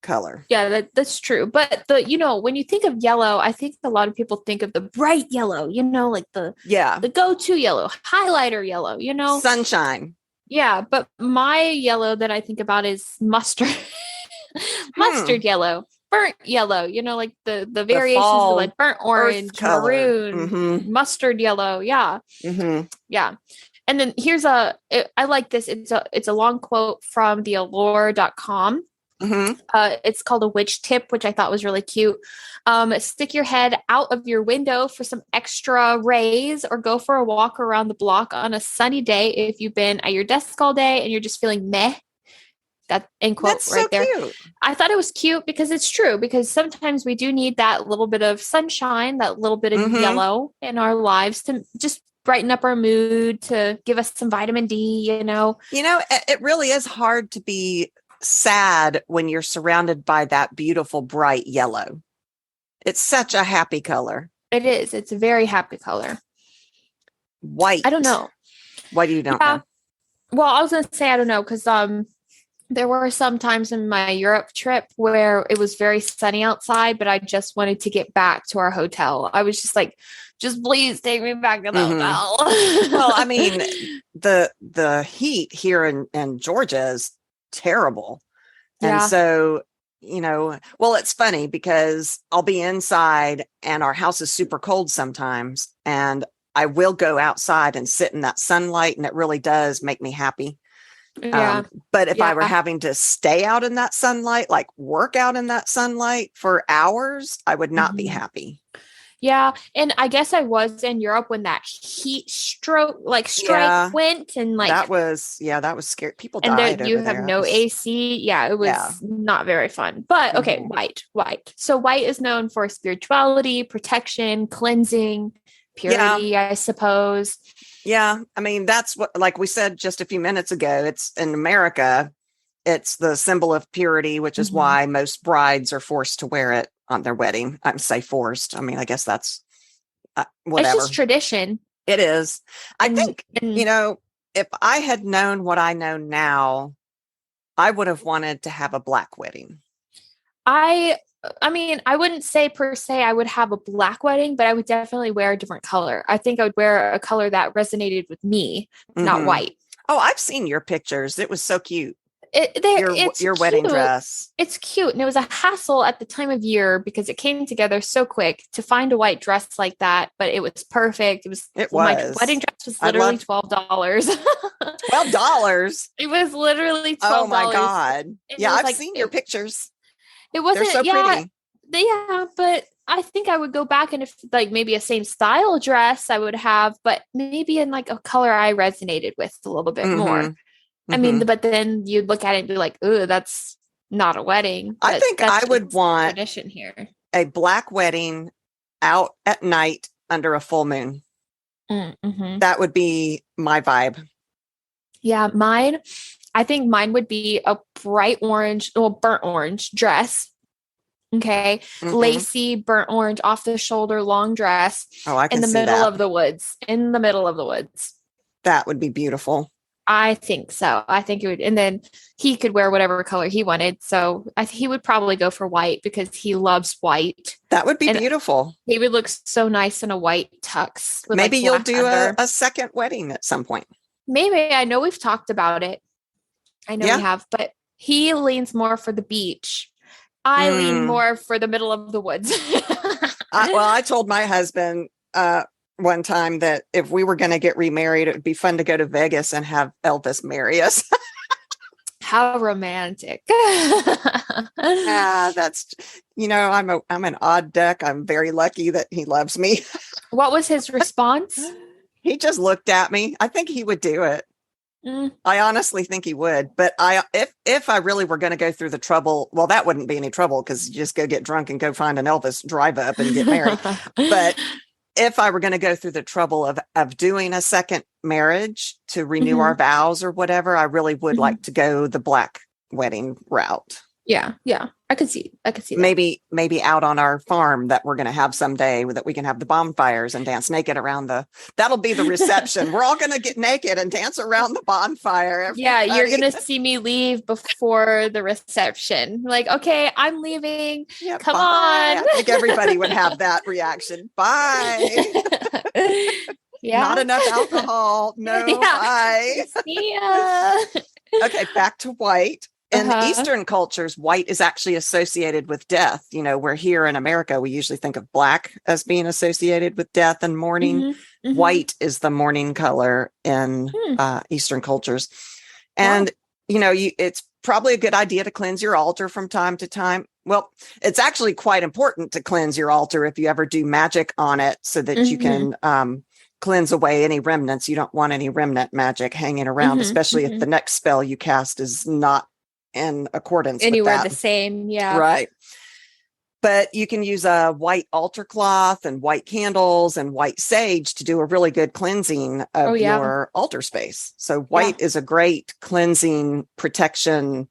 Speaker 1: color.
Speaker 2: Yeah, that's true. But when you think of yellow, I think a lot of people think of the bright yellow, like the go-to yellow, highlighter yellow,
Speaker 1: sunshine.
Speaker 2: Yeah. But my yellow that I think about is mustard, mustard yellow. Burnt yellow, like the variations of like burnt orange, maroon, mustard yellow. Yeah. Yeah. And then here's I like this. It's a long quote from the allure.com. It's called a witch tip, which I thought was really cute. Stick your head out of your window for some extra rays or go for a walk around the block on a sunny day. If you've been at your desk all day and you're just feeling meh, That end quote
Speaker 1: That's
Speaker 2: right
Speaker 1: so
Speaker 2: there.
Speaker 1: cute.
Speaker 2: I thought it was cute because it's true, because sometimes we do need that little bit of sunshine, that little bit of yellow in our lives to just brighten up our mood, to give us some vitamin D,
Speaker 1: It really is hard to be sad when you're surrounded by that beautiful bright yellow. It's such a happy color.
Speaker 2: It is. It's a very happy color.
Speaker 1: White.
Speaker 2: I don't know.
Speaker 1: Why do you don't know?
Speaker 2: Well, I was going to say, I don't know, because there were some times in my Europe trip where it was very sunny outside, but I just wanted to get back to our hotel. I was just like, just please take me back to the hotel.
Speaker 1: Well, I mean, the heat here in Georgia is terrible. And so, well, it's funny because I'll be inside and our house is super cold sometimes. And I will go outside and sit in that sunlight, and it really does make me happy.
Speaker 2: Yeah.
Speaker 1: But if I were having to stay out in that sunlight, like work out in that sunlight for hours, I would not be happy.
Speaker 2: Yeah. And I guess I was in Europe when that heat strike went, and
Speaker 1: that was scary. People died.
Speaker 2: And
Speaker 1: over
Speaker 2: you
Speaker 1: there.
Speaker 2: have no AC. Yeah, it was not very fun. But okay, white. So white is known for spirituality, protection, cleansing, purity, I suppose.
Speaker 1: Yeah. I mean, that's what, like we said just a few minutes ago, it's in America, it's the symbol of purity, which is why most brides are forced to wear it on their wedding. I'm say forced. I mean, I guess that's whatever.
Speaker 2: It's just tradition.
Speaker 1: It is. I think, if I had known what I know now, I would have wanted to have a black wedding.
Speaker 2: I mean, I wouldn't say per se I would have a black wedding, but I would definitely wear a different color. I think I would wear a color that resonated with me, not white.
Speaker 1: Oh, I've seen your pictures. It was so cute.
Speaker 2: It's
Speaker 1: your wedding dress.
Speaker 2: It's cute. And it was a hassle at the time of year because it came together so quick to find a white dress like that, but it was perfect. My wedding dress was literally $12.
Speaker 1: $12?
Speaker 2: It was literally $12.
Speaker 1: Oh my God. Yeah, I've seen your pictures.
Speaker 2: It wasn't,
Speaker 1: They're so pretty.
Speaker 2: Yeah, but I think I would go back, and if like maybe a same style dress I would have, but maybe in like a color I resonated with a little bit more. I mean, but then you'd look at it and be like, "Ooh, that's not a wedding."
Speaker 1: I think I would want
Speaker 2: tradition here.
Speaker 1: A black wedding out at night under a full moon. That would be my vibe.
Speaker 2: Yeah, I think mine would be a bright orange, burnt orange dress. Okay. Lacy, burnt orange, off the shoulder, long dress.
Speaker 1: Oh, I can see
Speaker 2: in the middle of the woods. In the middle of the woods.
Speaker 1: That would be beautiful.
Speaker 2: I think so. I think it would. And then he could wear whatever color he wanted. So he would probably go for white because he loves white.
Speaker 1: That would be beautiful.
Speaker 2: He would look so nice in a white tux.
Speaker 1: Maybe you'll do a second wedding at some point.
Speaker 2: Maybe. I know we've talked about it. I know we have, but he leans more for the beach. I lean more for the middle of the woods.
Speaker 1: I told my husband one time that if we were going to get remarried, it would be fun to go to Vegas and have Elvis marry us.
Speaker 2: How romantic.
Speaker 1: That's, I'm an odd duck. I'm very lucky that he loves me.
Speaker 2: What was his response?
Speaker 1: He just looked at me. I think he would do it. I honestly think he would, but if I really were going to go through the trouble, well, that wouldn't be any trouble because you just go get drunk and go find an Elvis drive up and get married. But if I were going to go through the trouble of doing a second marriage to renew our vows or whatever, I really would like to go the black wedding route.
Speaker 2: Yeah. I could see that.
Speaker 1: Maybe out on our farm that we're going to have someday that we can have the bonfires and dance naked around that'll be the reception. We're all going to get naked and dance around the bonfire. Everybody.
Speaker 2: Yeah. You're going to see me leave before the reception. Like, okay, I'm leaving. Yeah, come on.
Speaker 1: I think everybody would have that reaction. Bye. Yeah. Not enough alcohol. No. Yeah. Bye.
Speaker 2: Yeah.
Speaker 1: Okay. Back to white. In Eastern cultures, white is actually associated with death. Where here in America, we usually think of black as being associated with death and mourning. White is the mourning color in Eastern cultures. And, it's probably a good idea to cleanse your altar from time to time. Well, it's actually quite important to cleanse your altar if you ever do magic on it so that you can cleanse away any remnants. You don't want any remnant magic hanging around, especially if the next spell you cast is not in accordance
Speaker 2: anywhere
Speaker 1: with
Speaker 2: the
Speaker 1: that.
Speaker 2: same. Yeah.
Speaker 1: Right. But you can use a white altar cloth and white candles and white sage to do a really good cleansing of your altar space. So white is a great cleansing, protection,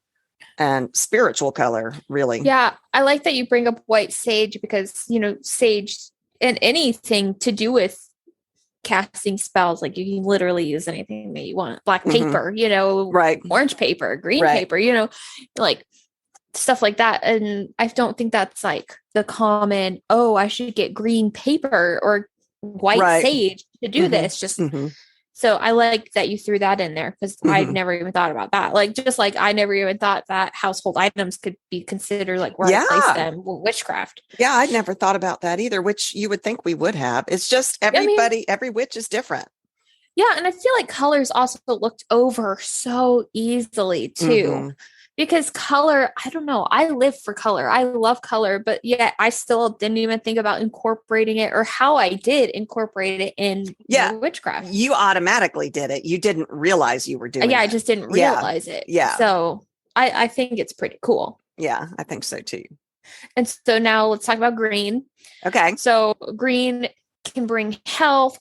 Speaker 1: and spiritual color, really.
Speaker 2: Yeah. I like that you bring up white sage because, sage and anything to do with casting spells, like you can literally use anything that you want. Black paper,
Speaker 1: right.
Speaker 2: Orange paper, green paper, like stuff like that. And I don't think that's like the common, I should get green paper or white sage to do this. Just so I like that you threw that in there because I've never even thought about that. Like, just like I never even thought that household items could be considered like where I place them, witchcraft.
Speaker 1: Yeah, I'd never thought about that either, which you would think we would have. It's just every witch is different.
Speaker 2: Yeah, and I feel like colors also looked over so easily too. Because color, I don't know, I live for color. I love color, but yet I still didn't even think about incorporating it or how I did incorporate it in witchcraft.
Speaker 1: You automatically did it. You didn't realize you were doing it.
Speaker 2: I just didn't realize it.
Speaker 1: Yeah.
Speaker 2: So I think it's pretty cool.
Speaker 1: Yeah, I think so too.
Speaker 2: And so now let's talk about green.
Speaker 1: Okay.
Speaker 2: So green can bring health,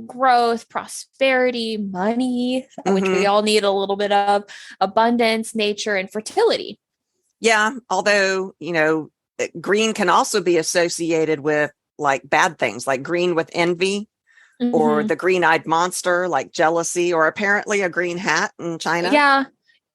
Speaker 2: growth, prosperity, money, which we all need a little bit of, abundance, nature, and fertility.
Speaker 1: Yeah. Although, green can also be associated with like bad things, like green with envy or the green-eyed monster, like jealousy, or apparently a green hat in China.
Speaker 2: Yeah.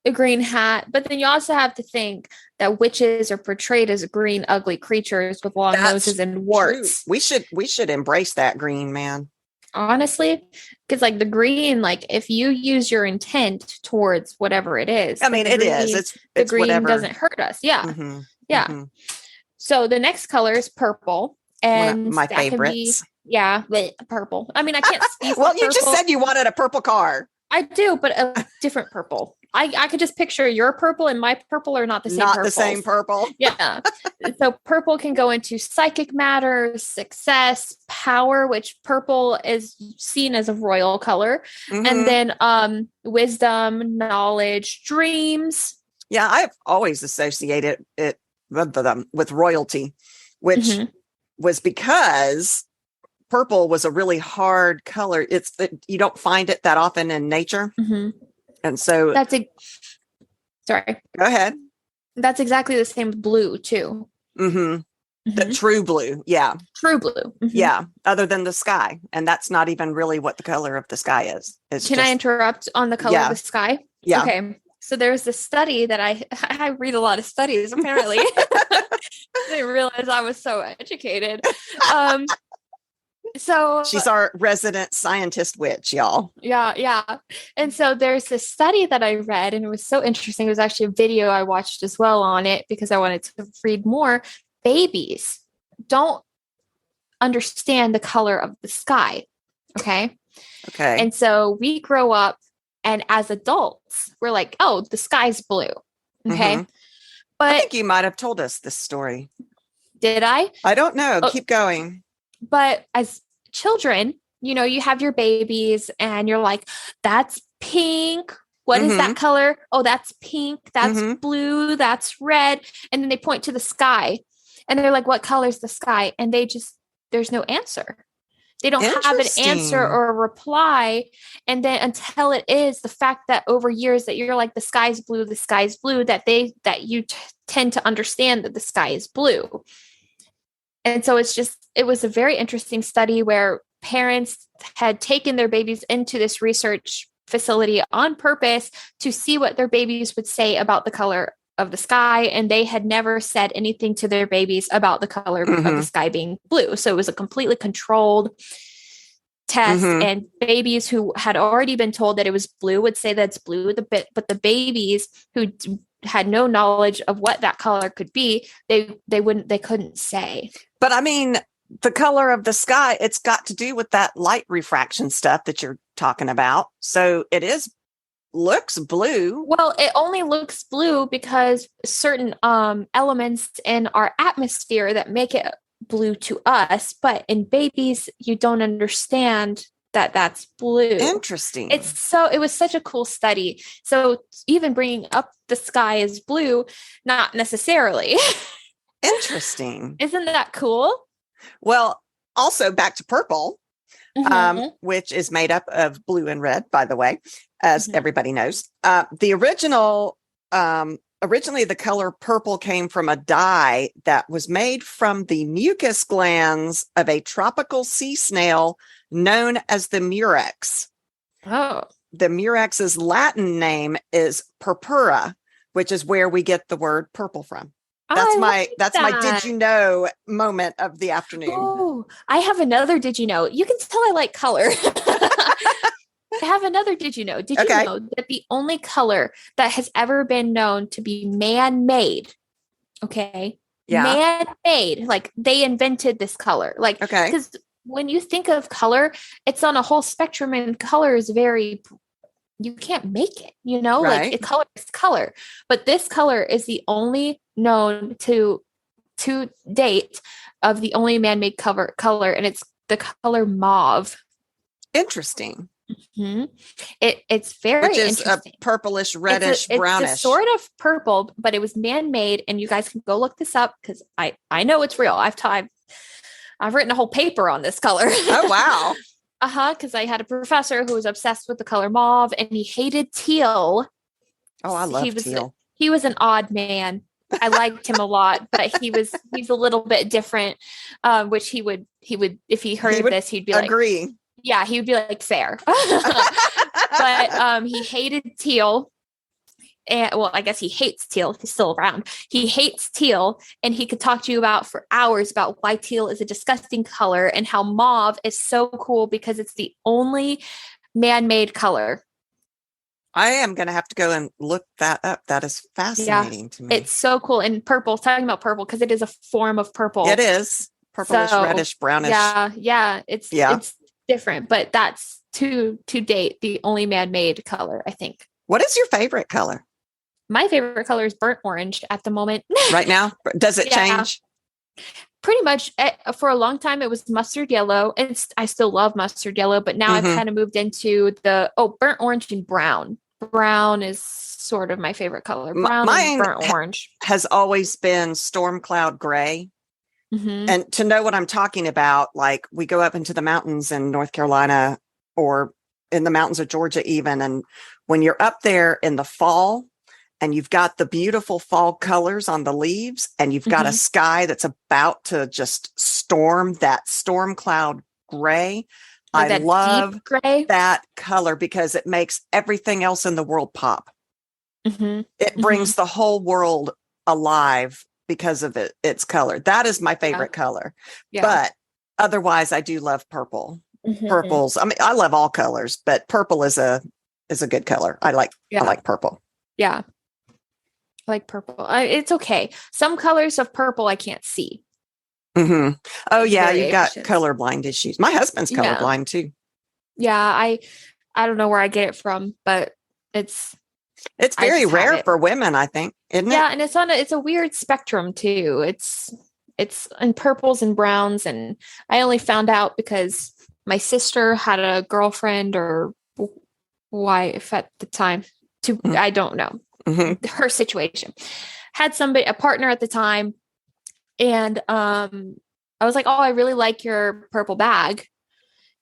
Speaker 2: A green hat. But then you also have to think that witches are portrayed as green, ugly creatures with long noses and warts.
Speaker 1: True. We should embrace that green, man.
Speaker 2: Honestly, because like the green, like if you use your intent towards whatever it is,
Speaker 1: I mean, it's
Speaker 2: the green
Speaker 1: whatever.
Speaker 2: doesn't hurt us. Yeah. So the next color is purple, and
Speaker 1: my favorites.
Speaker 2: Purple. I mean, I can't speak.
Speaker 1: Well, you just said you wanted a purple car.
Speaker 2: I do, but a different purple. I could just picture your purple and my purple are not the same.
Speaker 1: Not the same purple.
Speaker 2: Yeah. So purple can go into psychic matters, success, power, which purple is seen as a royal color. And then wisdom, knowledge, dreams.
Speaker 1: Yeah, I've always associated it with royalty, which was because purple was a really hard color. You don't find it that often in nature. And so
Speaker 2: sorry.
Speaker 1: Go ahead.
Speaker 2: That's exactly the same with blue too.
Speaker 1: The true blue. Yeah.
Speaker 2: True blue.
Speaker 1: Yeah. Other than the sky. And that's not even really what the color of the sky is.
Speaker 2: Can I interrupt on the color of the sky?
Speaker 1: Yeah.
Speaker 2: Okay. So there's this study that I read a lot of studies apparently. I didn't realize I was so educated. So
Speaker 1: she's our resident scientist witch, y'all.
Speaker 2: Yeah. And so there's this study that I read and it was so interesting. It was actually a video I watched as well on it because I wanted to read more. Babies don't understand the color of the sky. Okay. And so we grow up and as adults, we're like, oh, the sky's blue. Okay. But
Speaker 1: I think you might have told us this story.
Speaker 2: Did I?
Speaker 1: I don't know. Keep going.
Speaker 2: But as children, you have your babies and you're like, that's pink. What is that color? Oh, that's pink. That's blue. That's red. And then they point to the sky and they're like, what color is the sky? And there's no answer. They don't have an answer or a reply. And then until it is the fact that over years that you're like, the sky's blue, that you tend to understand that the sky is blue. And so it was a very interesting study where parents had taken their babies into this research facility on purpose to see what their babies would say about the color of the sky. And they had never said anything to their babies about the color of the sky being blue. So it was a completely controlled test and babies who had already been told that it was blue would say that it's blue, but the babies who had no knowledge of what that color could be, they couldn't say.
Speaker 1: But I mean, the color of the sky, it's got to do with that light refraction stuff that you're talking about. So looks blue.
Speaker 2: Well, it only looks blue because certain elements in our atmosphere that make it blue to us, but in babies, you don't understand that that's blue.
Speaker 1: Interesting.
Speaker 2: It was such a cool study. So even bringing up the sky as blue, not necessarily.
Speaker 1: Interesting.
Speaker 2: Isn't that cool?
Speaker 1: Well, also back to purple, which is made up of blue and red, by the way, as everybody knows. The originally the color purple came from a dye that was made from the mucus glands of a tropical sea snail known as the murex.
Speaker 2: Oh.
Speaker 1: The murex's Latin name is purpura, which is where we get the word purple from. That's my did you know moment of the afternoon.
Speaker 2: Oh, I have another did you know. You can tell I like color. I have another did you know. Did you know that the only color that has ever been known to be man-made, okay? Yeah. Man-made, like they invented this color. Like, because when you think of color, it's on a whole spectrum, and color is you can't make it, like color is color. But this color is the only known to date of the only man-made color, and it's the color mauve.
Speaker 1: Interesting.
Speaker 2: It's very
Speaker 1: Which is
Speaker 2: interesting.
Speaker 1: A purplish, reddish, brownish.
Speaker 2: It's a sort of purple, but it was man-made, and you guys can go look this up because I know it's real. I've written a whole paper on this color.
Speaker 1: Oh wow.
Speaker 2: Because I had a professor who was obsessed with the color mauve, and he hated teal.
Speaker 1: Oh, I love teal.
Speaker 2: He was an odd man. I liked him a lot, but he's a little bit different. Which he would if he heard this, he'd be like,
Speaker 1: agree.
Speaker 2: Yeah, he would be like, fair. But he hated teal. And well, I guess he hates teal. He's still around. He hates teal, and he could talk to you for hours about why teal is a disgusting color and how mauve is so cool because it's the only man-made color.
Speaker 1: I am going to have to go and look that up. That is fascinating to me.
Speaker 2: It's so cool. And purple, talking about purple, because it is a form of purple.
Speaker 1: It is purplish, reddish, brownish.
Speaker 2: Yeah. It's different, but that's to date the only man-made color, I think.
Speaker 1: What is your favorite color?
Speaker 2: My favorite color is burnt orange at the moment. Right now?
Speaker 1: Does it change?
Speaker 2: Pretty much. For a long time, it was mustard yellow. I still love mustard yellow, but now I've kind of moved into burnt orange and brown. Brown is sort of my favorite color. Brown and burnt orange.
Speaker 1: Has always been storm cloud gray. And to know what I'm talking about, like we go up into the mountains in North Carolina or in the mountains of Georgia even. And when you're up there in the fall and you've got the beautiful fall colors on the leaves and you've got a sky that's about to just storm, that storm cloud gray. I love that color because it makes everything else in the world pop. It brings the whole world alive because of its color. That is my favorite color. Yeah. But otherwise, I do love purple. Purples. I mean, I love all colors, but purple is a good color. I like purple. Yeah.
Speaker 2: I like purple. It's okay. Some colors of purple I can't see.
Speaker 1: Oh yeah, you've got colorblind issues. My husband's colorblind too.
Speaker 2: Yeah, I don't know where I get it from, but it's
Speaker 1: very rare for women, I think, isn't it?
Speaker 2: Yeah, and it's a weird spectrum too. It's in purples and browns, and I only found out because my sister had a girlfriend or wife at the time. I don't know her situation. Had a partner at the time, and I was like, "Oh, I really like your purple bag,"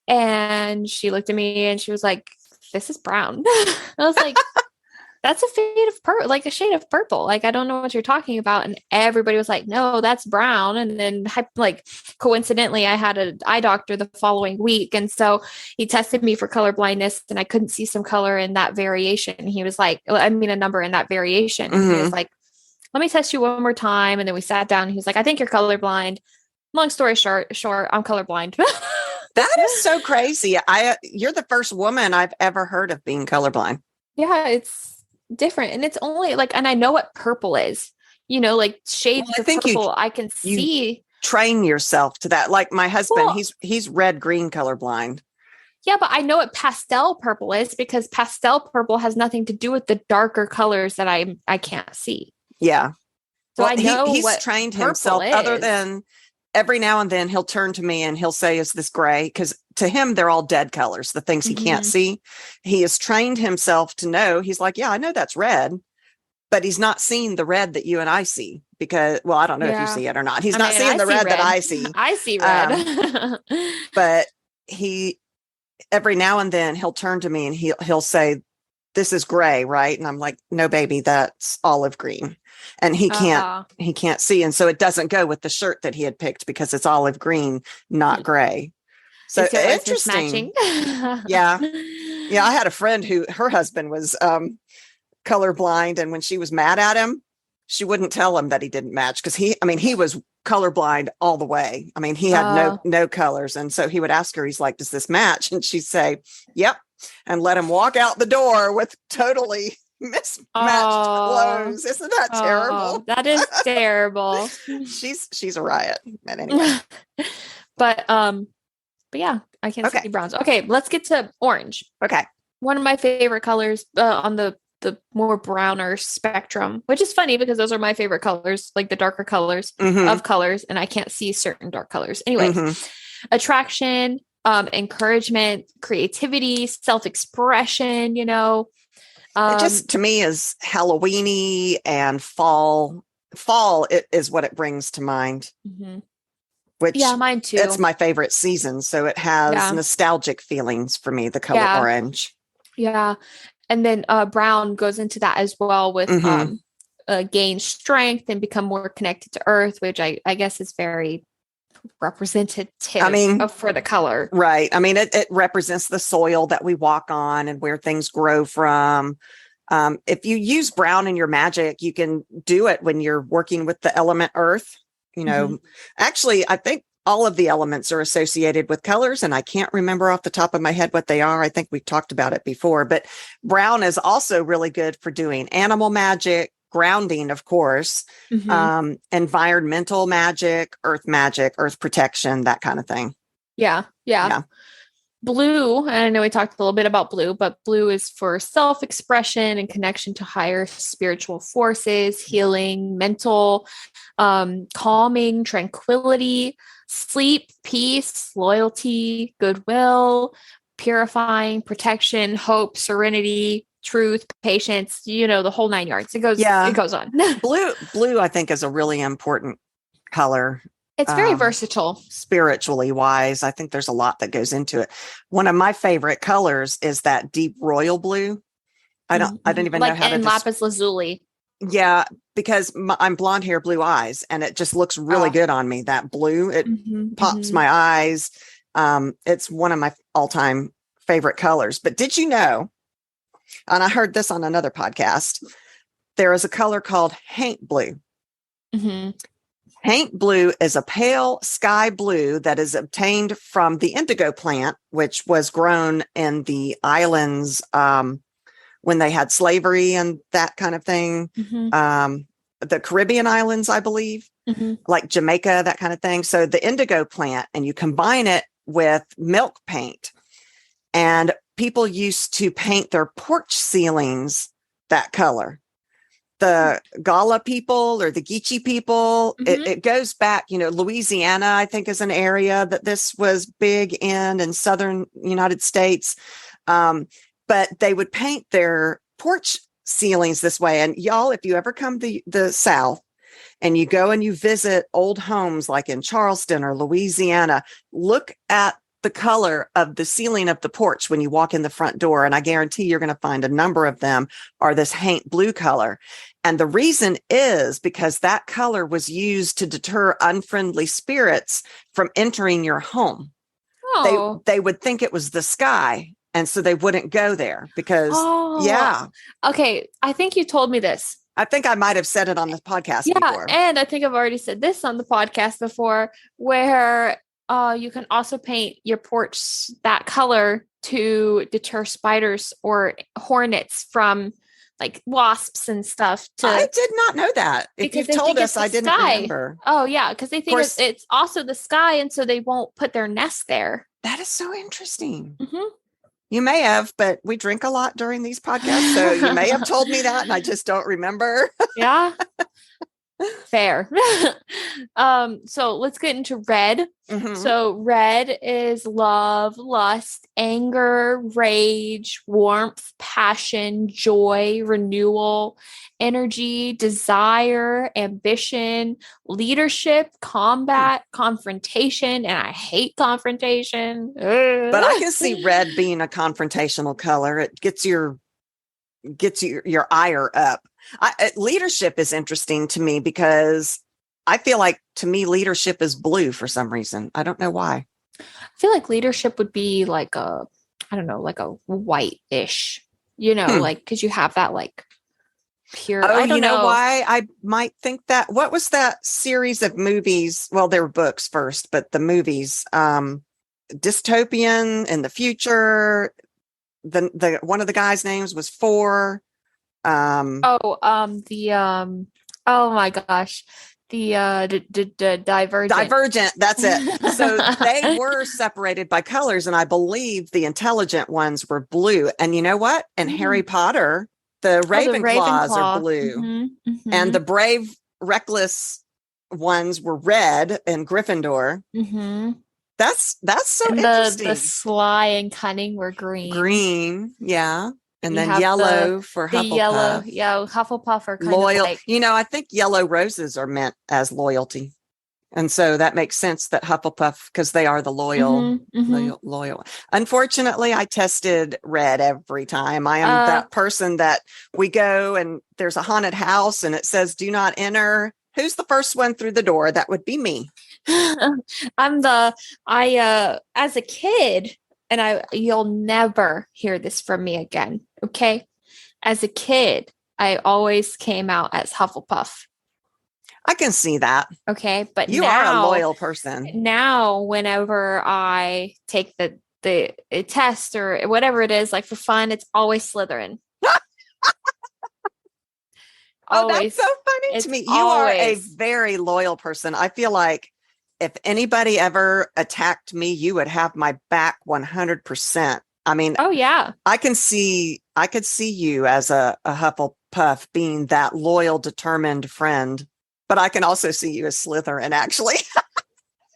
Speaker 2: and she looked at me and she was like, "This is brown." I was like, "That's a shade of purple, like a shade of purple. Like, I don't know what you're talking about." And everybody was like, "No, that's brown." And then like coincidentally, I had an eye doctor the following week. And so he tested me for color blindness and I couldn't see some color in that variation. He was like, a number in that variation. He was like, "Let me test you one more time." And then we sat down and he was like, "I think you're colorblind." Long story short, I'm colorblind.
Speaker 1: That is so crazy. You're the first woman I've ever heard of being colorblind.
Speaker 2: Yeah, it's different, and it's only and I know what purple is, like shades of purple I can see.
Speaker 1: Train yourself to that. Like my husband, he's red green colorblind.
Speaker 2: Yeah, but I know what pastel purple is because pastel purple has nothing to do with the darker colors that I can't see.
Speaker 1: Yeah,
Speaker 2: so I know
Speaker 1: he's trained himself. Other than every now and then he'll turn to me and he'll say, "Is this gray?" Because to him, they're all dead colors, the things he can't see. He has trained himself to know. He's like, yeah, I know that's red, but he's not seeing the red that you and I see because, well, I don't know if you see it or not. He's not seeing the red that I see.
Speaker 2: I see red.
Speaker 1: But he, every now and then he'll turn to me and he'll say, this is gray, right? And I'm like, no, baby, that's olive green. And he can't see. And so it doesn't go with the shirt that he had picked because it's olive green, not gray. So interesting. Yeah. Yeah. I had a friend who her husband was colorblind. And when she was mad at him, she wouldn't tell him that he didn't match because he was colorblind all the way. I mean, he had no colors. And so he would ask her, he's like, does this match? And she'd say, yep. And let him walk out the door with totally mismatched clothes. Isn't that terrible?
Speaker 2: That is terrible.
Speaker 1: She's a riot. But anyway.
Speaker 2: But yeah, I can see browns. Okay, let's get to orange.
Speaker 1: Okay.
Speaker 2: One of my favorite colors on the more browner spectrum, which is funny because those are my favorite colors, like the darker colors of colors, and I can't see certain dark colors. Anyways, attraction, encouragement, creativity, self-expression, you know.
Speaker 1: It just to me is Halloweeny and fall. Fall is what it brings to mind. Which
Speaker 2: mine too.
Speaker 1: It's my favorite season, so it has nostalgic feelings for me. The color orange.
Speaker 2: Yeah, and then brown goes into that as well with gain strength and become more connected to earth, which I guess is very representative for the color.
Speaker 1: Right. I mean, it represents the soil that we walk on and where things grow from. If you use brown in your magic, you can do it when you're working with the element earth. You know, actually, I think all of the elements are associated with colors, and I can't remember off the top of my head what they are. I think we've talked about it before, but brown is also really good for doing animal magic, grounding, of course, environmental magic, earth protection, that kind of thing.
Speaker 2: Yeah. Blue, and I know we talked a little bit about blue, but blue is for self-expression and connection to higher spiritual forces, healing, mental, calming, tranquility, sleep, peace, loyalty, goodwill, purifying, protection, hope, serenity, truth, patience, you know, the whole 9 yards. It goes on.
Speaker 1: Blue, I think, is a really important color.
Speaker 2: It's very versatile.
Speaker 1: Spiritually wise, I think there's a lot that goes into it. One of my favorite colors is that deep royal blue. I don't even know how to
Speaker 2: lapis lazuli.
Speaker 1: Yeah, because I'm blonde hair, blue eyes, and it just looks really good on me. That blue, it pops my eyes. It's one of my all-time favorite colors. But did you know, and I heard this on another podcast, there is a color called haint blue. Haint blue is a pale sky blue that is obtained from the indigo plant, which was grown in the islands when they had slavery and that kind of thing. The Caribbean islands, I believe, like Jamaica, that kind of thing. So the indigo plant, and you combine it with milk paint. And people used to paint their porch ceilings that color. The Góða people or the Geechee people, it goes back, you know, Louisiana, I think, is an area that this was big in southern United States. But they would paint their porch ceilings this way. And y'all, if you ever come to the South and you go and you visit old homes like in Charleston or Louisiana, look at the color of the ceiling of the porch when you walk in the front door. And I guarantee you're going to find a number of them are this haint blue color. And the reason is because that color was used to deter unfriendly spirits from entering your home. They would think it was the sky. And so they wouldn't go there because,
Speaker 2: Okay. I think you told me this.
Speaker 1: I think I might have said it on the podcast before.
Speaker 2: And I think I've already said this on the podcast before, where you can also paint your porch that color to deter spiders or hornets from like wasps and stuff.
Speaker 1: I did not know that. If you've told us, I didn't remember.
Speaker 2: Oh, yeah. Because they think it's also the sky. And so they won't put their nest there.
Speaker 1: That is so interesting. You may have, but we drink a lot during these podcasts. So you may have told me that and I just don't remember.
Speaker 2: Yeah. Fair. So let's get into red.
Speaker 1: Mhm.
Speaker 2: So red is love, lust, anger, rage, warmth, passion, joy, renewal, energy, desire, ambition, leadership, combat, confrontation, and I hate confrontation.
Speaker 1: But I can see red being a confrontational color. It gets your ire up. Leadership is interesting to me because I feel like, to me, leadership is blue for some reason. I don't know why.
Speaker 2: I feel like leadership would be like a, I don't know, like a white-ish, like, because you have that like pure.
Speaker 1: Oh,
Speaker 2: I don't know
Speaker 1: why I might think that? What was that series of movies? Well, they were books first, but the movies, dystopian in the future. The one of the guys' names was Four.
Speaker 2: Oh my gosh, the Divergent.
Speaker 1: That's it. So they were separated by colors, and I believe the intelligent ones were blue. And you know what? In Harry Potter, the Ravenclaws are blue, and the brave, reckless ones were red in Gryffindor. That's so
Speaker 2: and
Speaker 1: interesting.
Speaker 2: The sly and cunning were green.
Speaker 1: Green, yeah. And then yellow for Hufflepuff.
Speaker 2: Hufflepuff are kind
Speaker 1: loyal.
Speaker 2: of like,
Speaker 1: I think yellow roses are meant as loyalty. And so that makes sense that Hufflepuff, because they are the loyal. Unfortunately, I tested red every time. I am that person that we go and there's a haunted house and it says, do not enter. Who's the first one through the door? That would be me.
Speaker 2: as a kid, and you'll never hear this from me again. Okay. As a kid, I always came out as Hufflepuff.
Speaker 1: I can see that.
Speaker 2: Okay. But
Speaker 1: you are a loyal person.
Speaker 2: Now, whenever I take the test or whatever it is, like for fun, it's always Slytherin.
Speaker 1: That's so funny to me. You are a very loyal person. I feel like if anybody ever attacked me, you would have my back 100%. I mean,
Speaker 2: oh yeah,
Speaker 1: I could see you as a Hufflepuff being that loyal, determined friend, but I can also see you as Slytherin, actually.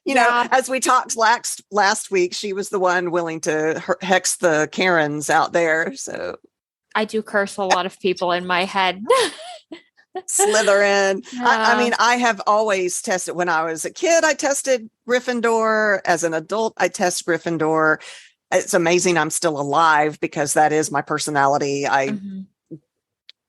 Speaker 1: As we talked last week, she was the one willing to hex the Karens out there. So
Speaker 2: I do curse a lot of people in my head.
Speaker 1: Slytherin. I mean, I have always tested. When I was a kid, I tested Gryffindor. As an adult, I test Gryffindor. It's amazing I'm still alive because that is my personality. I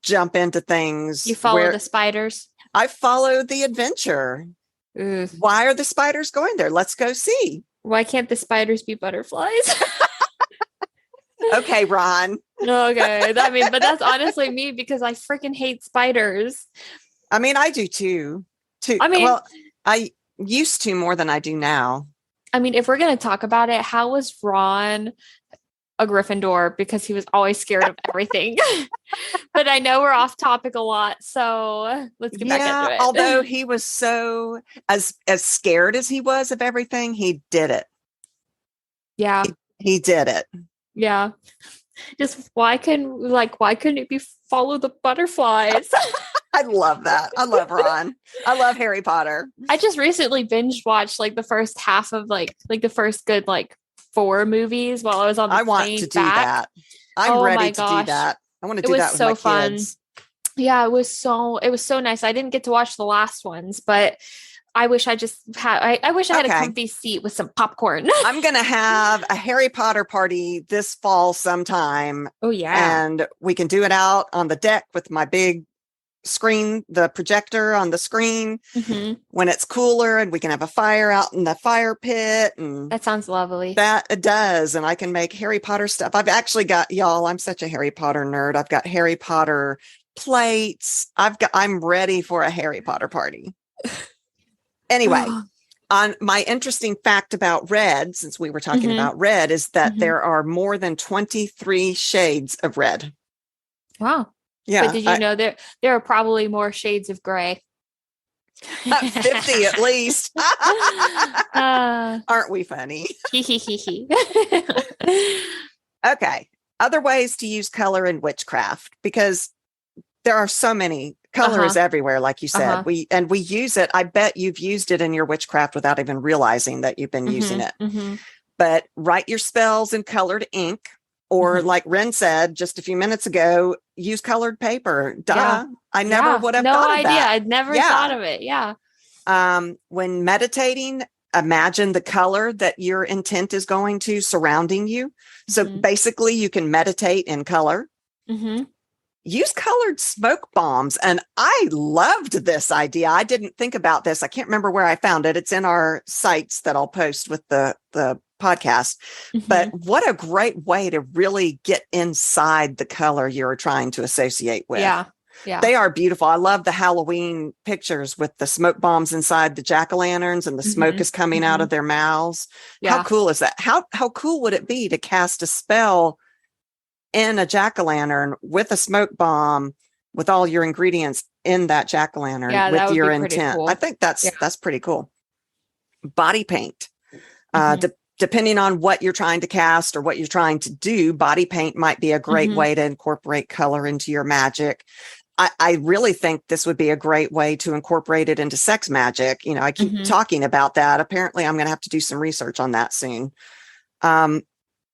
Speaker 1: jump into things.
Speaker 2: You follow the spiders?
Speaker 1: I follow the adventure. Why are the spiders going there? Let's go see.
Speaker 2: Why can't the spiders be butterflies?
Speaker 1: Okay, Ron.
Speaker 2: Okay. But that's honestly me because I freaking hate spiders.
Speaker 1: I mean, I do too. I used to more than I do now.
Speaker 2: I mean, if we're going to talk about it, how was Ron a Gryffindor? Because he was always scared of everything. But I know we're off topic a lot, so let's get back into it.
Speaker 1: Although he was so as scared as he was of everything, he did it.
Speaker 2: Yeah.
Speaker 1: He did it.
Speaker 2: Yeah. Just why couldn't it be follow the butterflies?
Speaker 1: I love that. I love Ron. I love Harry Potter.
Speaker 2: I just recently binge watched like the first half of like the first good 4 movies while I was on the plane.
Speaker 1: I want to do that. I'm ready to do that. I want to do that with my kids.
Speaker 2: Yeah, it was so nice. I didn't get to watch the last ones, but I wish I just had I wish I had a comfy seat with some popcorn. I'm
Speaker 1: going to have a Harry Potter party this fall sometime.
Speaker 2: Oh yeah.
Speaker 1: And we can do it out on the deck with my big screen, the projector on the screen when it's cooler, and we can have a fire out in the fire pit. And
Speaker 2: that sounds lovely.
Speaker 1: That it does. And I can make Harry Potter stuff. I've actually got, y'all, I'm such a Harry Potter nerd. I've got Harry Potter plates. I'm ready for a Harry Potter party. Anyway, on my interesting fact about red, since we were talking about red, is that there are more than 23 shades of red.
Speaker 2: Wow.
Speaker 1: Yeah.
Speaker 2: But did you know there are probably more shades of gray?
Speaker 1: 50 at least. Aren't we funny? Okay. Other ways to use color in witchcraft, because there are so many Color is everywhere, like you said.
Speaker 2: Uh-huh.
Speaker 1: We use it. I bet you've used it in your witchcraft without even realizing that you've been using it. But write your spells in colored ink, or like Wren said just a few minutes ago, use colored paper. Duh.
Speaker 2: Yeah.
Speaker 1: I never would have thought of that.
Speaker 2: I'd never thought of it. Yeah.
Speaker 1: When meditating, imagine the color that your intent is going to surrounding you. So basically you can meditate in color. Use colored smoke bombs. And I loved this idea. I didn't think about this. I can't remember where I found it. It's in our sites that I'll post with the podcast. But what a great way to really get inside the color you're trying to associate with.
Speaker 2: Yeah. Yeah.
Speaker 1: They are beautiful. I love the Halloween pictures with the smoke bombs inside the jack-o'-lanterns and the smoke is coming out of their mouths. Yeah. How cool is that? How cool would it be to cast a spell in a jack-o'-lantern with a smoke bomb with all your ingredients in that jack-o'-lantern with your intent? Cool. I think that's pretty cool. Body paint. Depending on what you're trying to cast or what you're trying to do, body paint might be a great way to incorporate color into your magic. I really think this would be a great way to incorporate it into sex magic. You know, I keep talking about that. Apparently, I'm going to have to do some research on that soon.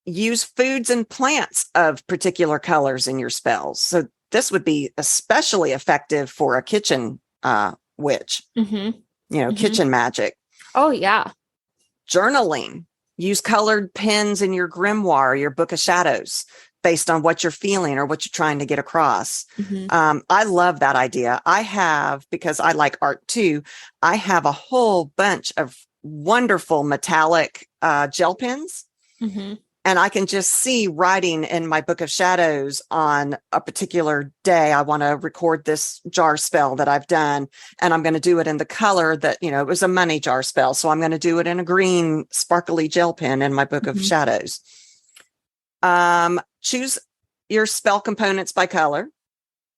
Speaker 1: Use foods and plants of particular colors in your spells. So this would be especially effective for a kitchen witch, kitchen magic.
Speaker 2: Oh, yeah.
Speaker 1: Journaling. Use colored pens in your grimoire, your book of shadows, based on what you're feeling or what you're trying to get across. I love that idea. I have, because I like art too, I have a whole bunch of wonderful metallic gel pens. And I can just see writing in my book of shadows on a particular day. I want to record this jar spell that I've done, and I'm going to do it in the color that, it was a money jar spell. So I'm going to do it in a green sparkly gel pen in my book of shadows. Choose your spell components by color.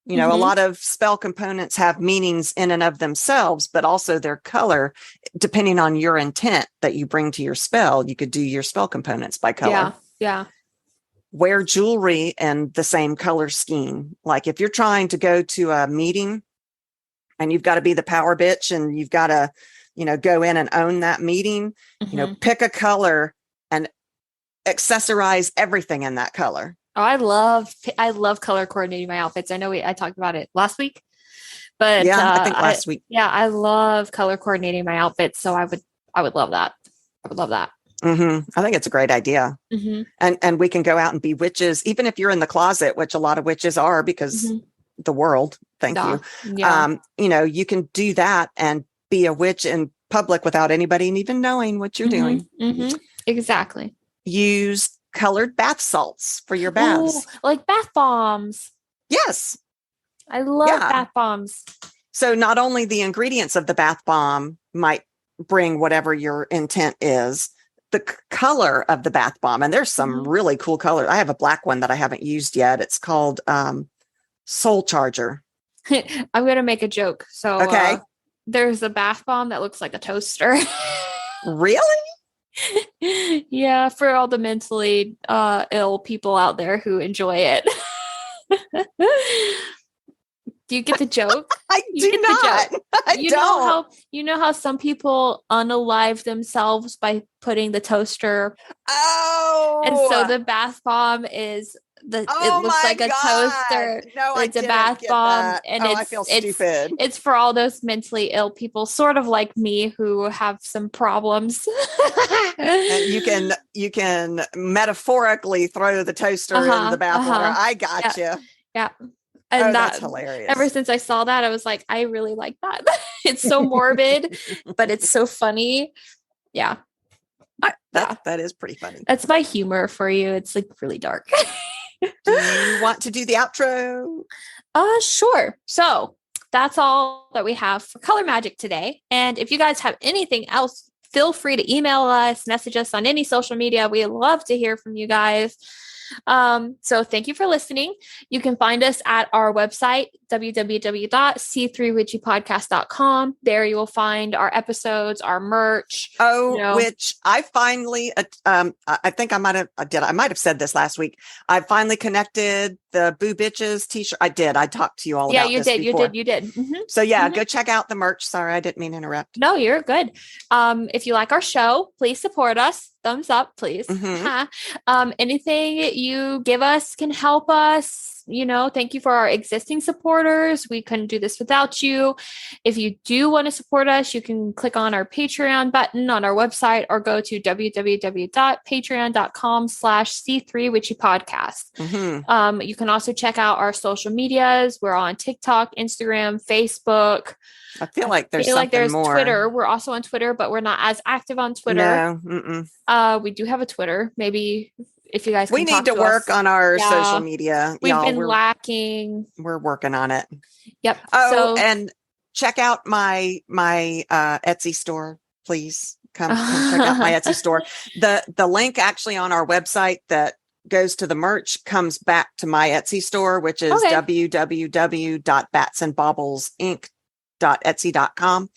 Speaker 1: A lot of spell components have meanings in and of themselves, but also their color, depending on your intent that you bring to your spell. You could do your spell components by color.
Speaker 2: Yeah.
Speaker 1: Wear jewelry in the same color scheme. Like if you're trying to go to a meeting and you've got to be the power bitch and you've got to, go in and own that meeting, pick a color and accessorize everything in that color.
Speaker 2: Oh, I love color coordinating my outfits. I know I talked about it last week, but
Speaker 1: I think last week.
Speaker 2: Yeah, I love color coordinating my outfits. So I would love that. I would love that.
Speaker 1: I think it's a great idea. And we can go out and be witches, even if you're in the closet, which a lot of witches are because the world. Thank you.
Speaker 2: Yeah.
Speaker 1: You can do that and be a witch in public without anybody even knowing what you're doing.
Speaker 2: Exactly.
Speaker 1: Use colored bath salts for your baths.
Speaker 2: Ooh, like bath bombs.
Speaker 1: Yes.
Speaker 2: I love bath bombs.
Speaker 1: So not only the ingredients of the bath bomb might bring whatever your intent is, the color of the bath bomb. And there's some really cool colors. I have a black one that I haven't used yet. It's called Soul Charger.
Speaker 2: I'm going to make a joke. So there's a bath bomb that looks like a toaster.
Speaker 1: Really?
Speaker 2: Yeah, for all the mentally ill people out there who enjoy it. Do you get the joke?
Speaker 1: I do not. I don't.
Speaker 2: You know how some people unalive themselves by putting the toaster.
Speaker 1: Oh,
Speaker 2: and so the bath bomb is it looks like a toaster.
Speaker 1: No,
Speaker 2: it's a bath bomb,
Speaker 1: that.
Speaker 2: And
Speaker 1: I feel stupid.
Speaker 2: It's for all those mentally ill people, sort of like me, who have some problems.
Speaker 1: And you can metaphorically throw the toaster in the bath water. I got you.
Speaker 2: Yeah. And
Speaker 1: that's hilarious.
Speaker 2: Ever since I saw that, I was like, I really like that. It's so morbid, but it's so funny. Yeah.
Speaker 1: That is pretty funny.
Speaker 2: That's my humor for you. It's like really dark.
Speaker 1: Do you want to do the outro?
Speaker 2: Sure. So that's all that we have for Color Magic today. And if you guys have anything else, feel free to email us, message us on any social media. We love to hear from you guys. So thank you for listening. You can find us at our website, www.c3witchypodcast.com. There you will find our episodes, our merch.
Speaker 1: Which I finally, I think I might have said this last week. I finally connected the Boo Bitches t-shirt. I did. I talked to you all
Speaker 2: Yeah,
Speaker 1: about
Speaker 2: you
Speaker 1: this
Speaker 2: did.
Speaker 1: before.
Speaker 2: You did.
Speaker 1: So yeah, go check out the merch. Sorry, I didn't mean to interrupt.
Speaker 2: No, you're good. If you like our show, please support us. Thumbs up, please. Anything you give us can help us. Thank you for our existing supporters. We couldn't do this without you. If you do want to support us, you can click on our Patreon button on our website or go to www.patreon.com/C3witchypodcast. You can also check out our social medias. We're on TikTok, Instagram, Facebook.
Speaker 1: I feel like there's more.
Speaker 2: Twitter. We're also on Twitter, but we're not as active on Twitter.
Speaker 1: No.
Speaker 2: We do have a Twitter. Maybe if you guys
Speaker 1: we need to work on our social media.
Speaker 2: We've been lacking.
Speaker 1: We're working on it.
Speaker 2: Yep.
Speaker 1: And check out my Etsy store, please. Come check out my Etsy store. The link actually on our website that goes to the merch comes back to my Etsy store, which is www.batsandbaubles.etsy.com.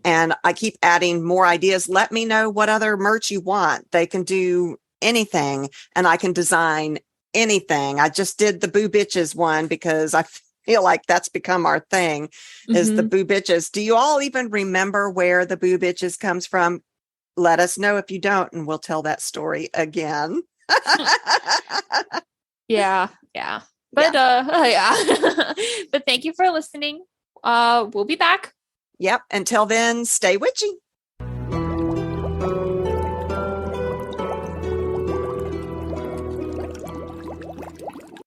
Speaker 1: And I keep adding more ideas. Let me know what other merch you want. They can do anything, and I can design anything. I just did the Boo Bitches one because I feel like that's become our thing, is the Boo Bitches. Do you all even remember where the Boo Bitches comes from? Let us know if you don't, and we'll tell that story again.
Speaker 2: Yeah. But but thank you for listening. We'll be back.
Speaker 1: Yep. Until then, stay witchy.